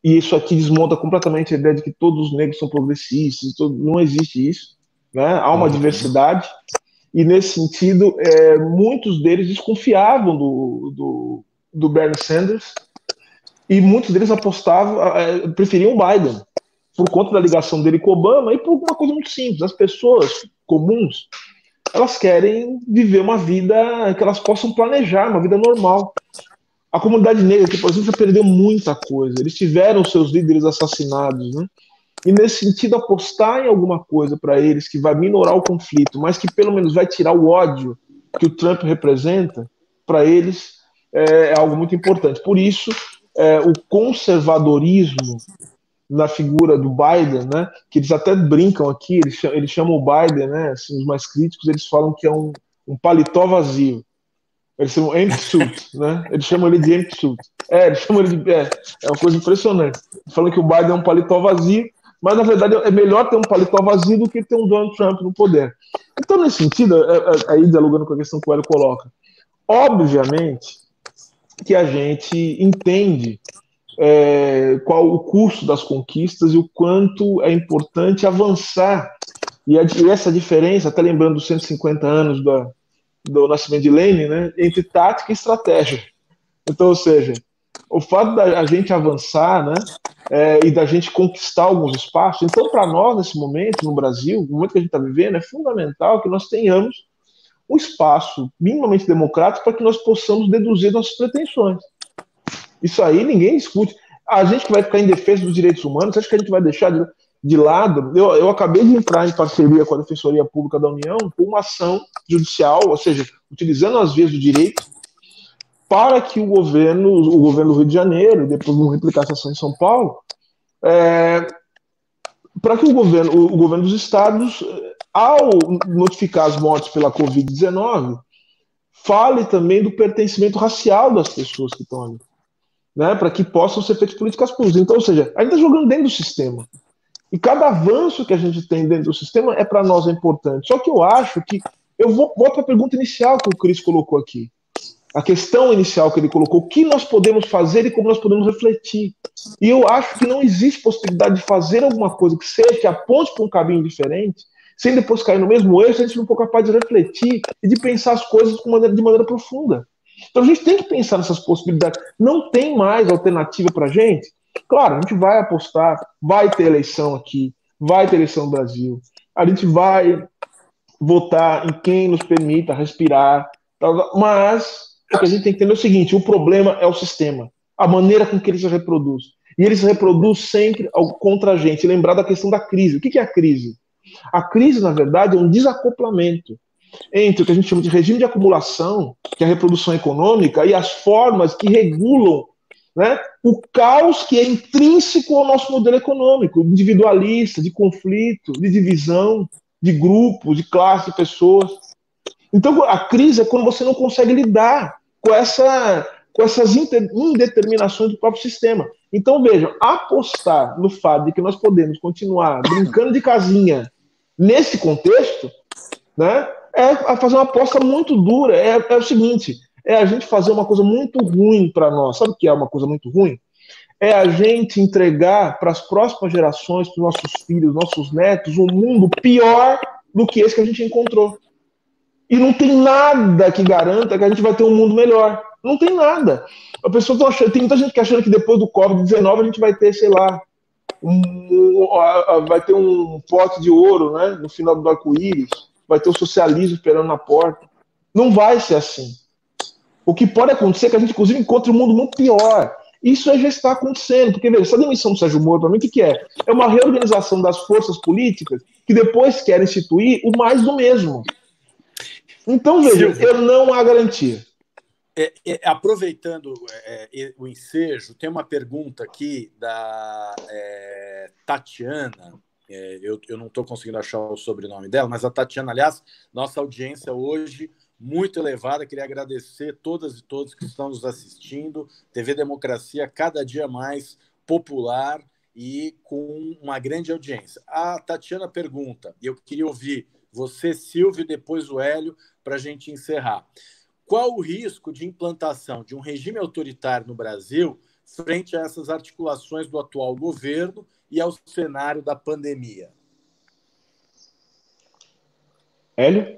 e isso aqui desmonta completamente a ideia de que todos os negros são progressistas, não existe isso, né? Há uma diversidade, e nesse sentido, muitos deles desconfiavam do Bernie Sanders, e muitos deles preferiam o Biden, por conta da ligação dele com Obama, e por uma coisa muito simples, as pessoas comuns, elas querem viver uma vida que elas possam planejar, uma vida normal. A comunidade negra aqui, por exemplo, já perdeu muita coisa. Eles tiveram seus líderes assassinados, né? E nesse sentido, apostar em alguma coisa para eles que vai minorar o conflito, mas que pelo menos vai tirar o ódio que o Trump representa, para eles é algo muito importante. Por isso, o conservadorismo na figura do Biden, né? Que eles até brincam aqui, eles chamam o Biden, né? Assim, os mais críticos, eles falam que é um paletó vazio. Eles chamam empty suit, né? Eles chamam ele de empty suit. Eles chamam ele de... É uma coisa impressionante. Falando que o Biden é um paletó vazio, mas na verdade é melhor ter um paletó vazio do que ter um Donald Trump no poder. Então, nesse sentido, aí dialogando com a questão que o Hélio coloca, obviamente que a gente entende qual o custo das conquistas e o quanto é importante avançar. E essa diferença, até lembrando dos 150 anos do nascimento de Lenin, né, entre tática e estratégia. Então, ou seja, o fato da gente avançar, né, e da gente conquistar alguns espaços, então para nós nesse momento, no Brasil, no momento que a gente está vivendo, é fundamental que nós tenhamos um espaço minimamente democrático para que nós possamos deduzir nossas pretensões. Isso aí ninguém discute. A gente que vai ficar em defesa dos direitos humanos, acha que a gente vai deixar de... de lado, eu acabei de entrar em parceria com a Defensoria Pública da União com uma ação judicial, ou seja, utilizando as vias do direito, para que o governo do Rio de Janeiro, depois vamos replicar essa ação em São Paulo, para que o governo dos estados, ao notificar as mortes pela Covid-19, fale também do pertencimento racial das pessoas que estão ali, né, para que possam ser feitas políticas públicas. Então, ou seja, a gente está jogando dentro do sistema. E cada avanço que a gente tem dentro do sistema para nós é importante. Só que eu acho que, eu volto para a pergunta inicial que o Cris colocou aqui, a questão inicial que ele colocou, o que nós podemos fazer e como nós podemos refletir. E eu acho que não existe possibilidade de fazer alguma coisa que seja, que aponte para um caminho diferente, sem depois cair no mesmo erro, se a gente não for capaz de refletir e de pensar as coisas de maneira profunda. Então a gente tem que pensar nessas possibilidades. Não tem mais alternativa para a gente. Claro, a gente vai apostar, vai ter eleição aqui, vai ter eleição no Brasil, a gente vai votar em quem nos permita respirar, mas o que a gente tem que entender é o seguinte: o problema é o sistema, a maneira com que ele se reproduz. E ele se reproduz sempre contra a gente. Lembrar da questão da crise. O que é a crise? A crise, na verdade, é um desacoplamento entre o que a gente chama de regime de acumulação, que é a reprodução econômica, e as formas que regulam, né, o caos que é intrínseco ao nosso modelo econômico, individualista, de conflito, de divisão, de grupos, de classe, de pessoas. Então, a crise é quando você não consegue lidar com essas indeterminações do próprio sistema. Então, vejam, apostar no fato de que nós podemos continuar brincando de casinha nesse contexto, né, é fazer uma aposta muito dura. É o seguinte, é a gente fazer uma coisa muito ruim para nós. Sabe o que é uma coisa muito ruim? É a gente entregar para as próximas gerações, para os nossos filhos, nossos netos, um mundo pior do que esse que a gente encontrou. E não tem nada que garanta que a gente vai ter um mundo melhor. Não tem nada. A pessoa tá achando, tem muita gente que achando que depois do Covid-19 a gente vai ter, sei lá, vai ter um pote de ouro, né, no final do arco-íris, vai ter o socialismo esperando na porta. Não vai ser assim. O que pode acontecer é que a gente, inclusive, encontre um mundo muito pior. Isso já está acontecendo, porque, veja, essa demissão do Sérgio Moro, para mim, o que é? É uma reorganização das forças políticas que depois querem instituir o mais do mesmo. Então, veja, eu não há garantia. Aproveitando o ensejo, tem uma pergunta aqui da Tatiana. Eu não estou conseguindo achar o sobrenome dela, mas a Tatiana, aliás, nossa audiência hoje muito elevada. Queria agradecer todas e todos que estão nos assistindo. TV Democracia cada dia mais popular e com uma grande audiência. A Tatiana pergunta, e eu queria ouvir você, Silvio, e depois o Hélio, para a gente encerrar. Qual o risco de implantação de um regime autoritário no Brasil frente a essas articulações do atual governo e ao cenário da pandemia? Hélio?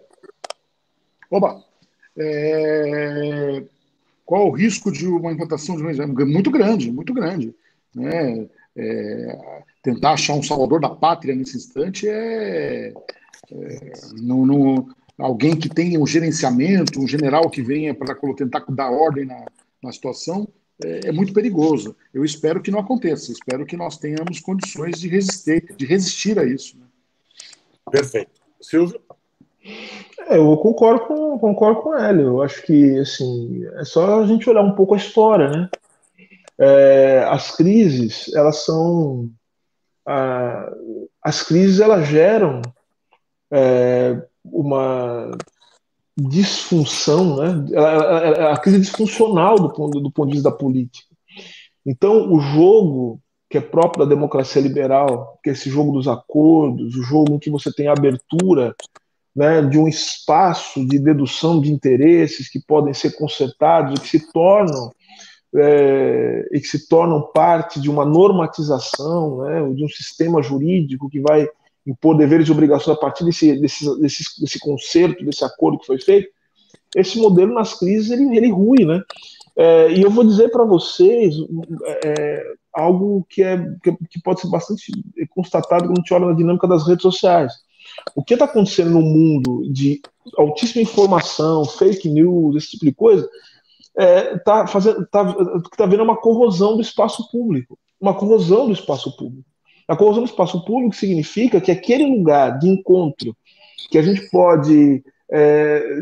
Oba! Qual o risco de uma implantação de um regime? Muito grande, muito grande. Né? Tentar achar um salvador da pátria nesse instante alguém que tenha um gerenciamento, um general que venha para tentar dar ordem na situação, é muito perigoso. Eu espero que não aconteça, espero que nós tenhamos condições de resistir a isso. Né? Perfeito. Silvio? Eu concordo com o Hélio. Eu acho que assim, é só a gente olhar um pouco a história, né? As crises, elas são... as crises, elas geram uma disfunção, né? A crise é disfuncional do ponto de vista da política. Então, o jogo que é próprio da democracia liberal, que é esse jogo dos acordos, o jogo em que você tem a abertura, né, de um espaço de dedução de interesses que podem ser consertados e que se tornam parte de uma normatização, né, de um sistema jurídico que vai impor deveres e obrigações a partir desse concerto, desse acordo que foi feito. Esse modelo nas crises ele rui, né? E eu vou dizer para vocês algo que pode ser bastante constatado quando a gente olha na dinâmica das redes sociais. O que está acontecendo no mundo de altíssima informação, fake news, esse tipo de coisa, está vendo uma corrosão do espaço público. Uma corrosão do espaço público. A corrosão do espaço público significa que aquele lugar de encontro que a gente pode,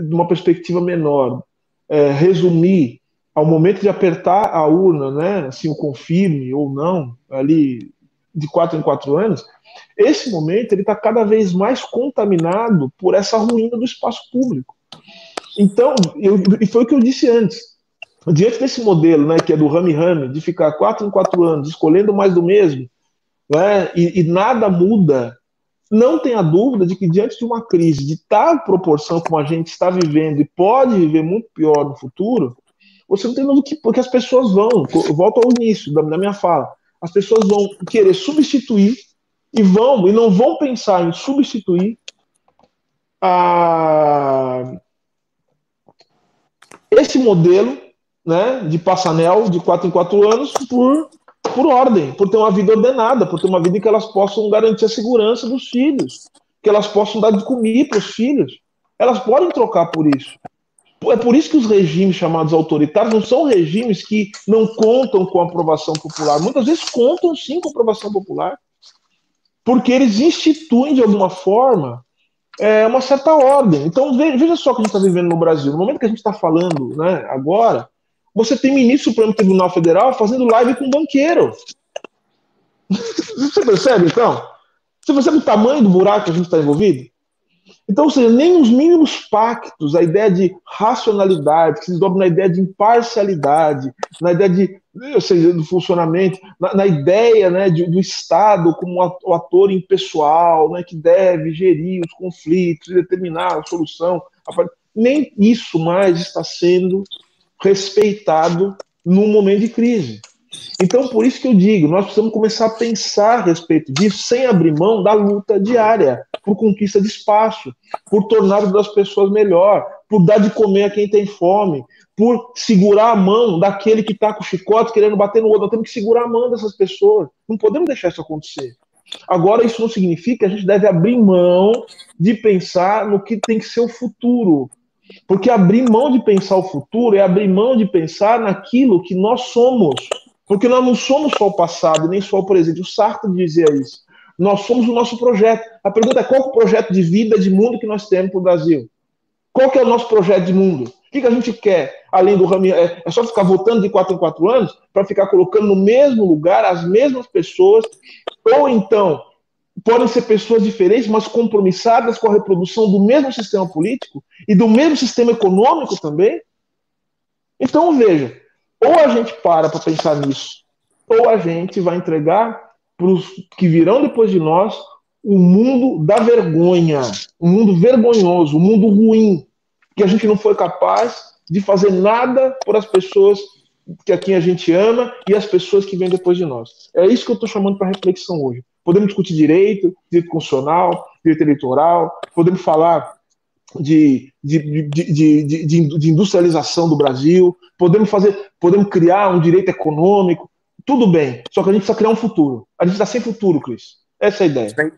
de uma perspectiva menor, resumir ao momento de apertar a urna, né, assim, o confirme ou não, ali de 4 em 4 anos, esse momento ele está cada vez mais contaminado por essa ruína do espaço público. Então, e foi o que eu disse antes, diante desse modelo, né, que é do rame-rame, de ficar 4 em 4 anos escolhendo mais do mesmo, né, e nada muda, não tenha dúvida de que diante de uma crise de tal proporção como a gente está vivendo e pode viver muito pior no futuro, você não tem dúvida que, porque as pessoas vão, eu volto ao início da minha fala, as pessoas vão querer substituir e não vão pensar em substituir esse modelo, né, de passanel de 4 em 4 anos por ordem, por ter uma vida ordenada, por ter uma vida em que elas possam garantir a segurança dos filhos, que elas possam dar de comer para os filhos. Elas podem trocar por isso. É por isso que os regimes chamados autoritários não são regimes que não contam com a aprovação popular. Muitas vezes contam sim com a aprovação popular, porque eles instituem de alguma forma uma certa ordem. Então veja só o que a gente está vivendo no Brasil. No momento que a gente está falando, né, agora, você tem ministro do Supremo Tribunal Federal fazendo live com um banqueiro. Você percebe, então? Você percebe o tamanho do buraco que a gente está envolvido? Então, ou seja, nem os mínimos pactos, a ideia de racionalidade, que se desdobra na ideia de imparcialidade, na ideia ou seja, do funcionamento, na ideia, né, do Estado como o ator impessoal, né, que deve gerir os conflitos e determinar a solução. Nem isso mais está sendo respeitado num momento de crise. Então, por isso que eu digo, nós precisamos começar a pensar a respeito disso sem abrir mão da luta diária por conquista de espaço, por tornar a vida das pessoas melhor, por dar de comer a quem tem fome, por segurar a mão daquele que está com o chicote querendo bater no outro. Nós temos que segurar a mão dessas pessoas. Não podemos deixar isso acontecer. Agora, isso não significa que a gente deve abrir mão de pensar no que tem que ser o futuro. Porque abrir mão de pensar o futuro é abrir mão de pensar naquilo que nós somos. Porque nós não somos só o passado, nem só o presente. O Sartre dizia isso. Nós somos o nosso projeto. A pergunta é qual é o projeto de vida, de mundo que nós temos para o Brasil? Qual que é o nosso projeto de mundo? O que a gente quer, além do ramo? É só ficar votando de 4 em 4 anos para ficar colocando no mesmo lugar as mesmas pessoas? Ou então, podem ser pessoas diferentes, mas compromissadas com a reprodução do mesmo sistema político e do mesmo sistema econômico também? Então, veja, ou a gente para pensar nisso, ou a gente vai entregar para os que virão depois de nós o mundo da vergonha, o mundo vergonhoso, o mundo ruim, que a gente não foi capaz de fazer nada por as pessoas que a quem a gente ama e as pessoas que vêm depois de nós. É isso que eu estou chamando para reflexão hoje. Podemos discutir direito constitucional, direito eleitoral, podemos falar de industrialização do Brasil, podemos criar um direito econômico, tudo bem, só que a gente precisa criar um futuro. A gente está sem futuro, Cris. Essa é a ideia.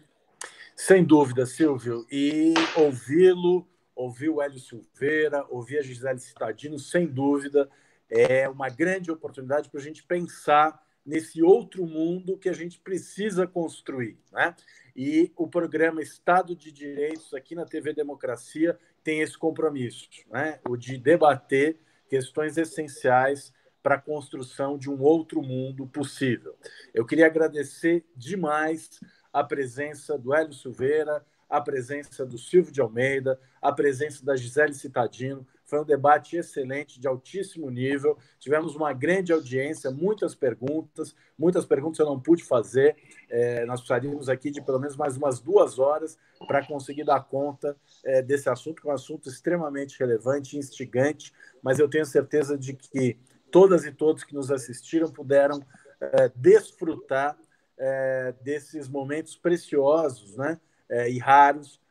Sem dúvida, Silvio. E ouvir o Hélio Silveira, ouvir a Gisele Cittadino, sem dúvida, é uma grande oportunidade para a gente pensar nesse outro mundo que a gente precisa construir, né? E o programa Estado de Direitos aqui na TV Democracia tem esse compromisso, né? O de debater questões essenciais para a construção de um outro mundo possível. Eu queria agradecer demais a presença do Hélio Silveira, a presença do Silvio de Almeida, a presença da Gisele Cittadino. Foi um debate excelente, de altíssimo nível. Tivemos uma grande audiência, muitas perguntas eu não pude fazer. Nós precisaríamos aqui de pelo menos mais umas 2 horas para conseguir dar conta desse assunto, que é um assunto extremamente relevante, instigante, mas eu tenho certeza de que todas e todos que nos assistiram puderam desfrutar desses momentos preciosos, né, e raros,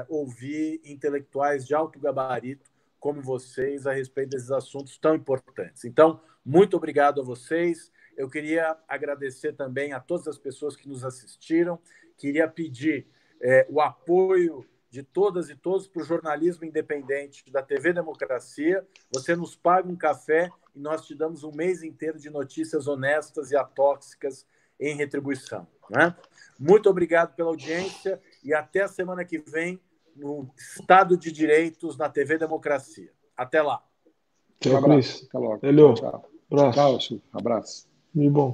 ouvir intelectuais de alto gabarito como vocês a respeito desses assuntos tão importantes. Então, muito obrigado a vocês. Eu queria agradecer também a todas as pessoas que nos assistiram. Queria pedir o apoio de todas e todos para o jornalismo independente da TV Democracia. Você nos paga um café e nós te damos um mês inteiro de notícias honestas e atóxicas em retribuição. né? Muito obrigado pela audiência e até a semana que vem no Estado de Direitos na TV Democracia. Até lá. Tchau, Cris. Até logo. Valeu. Tchau. Abraço. Tchau, Silvio. Abraço. Muito bom.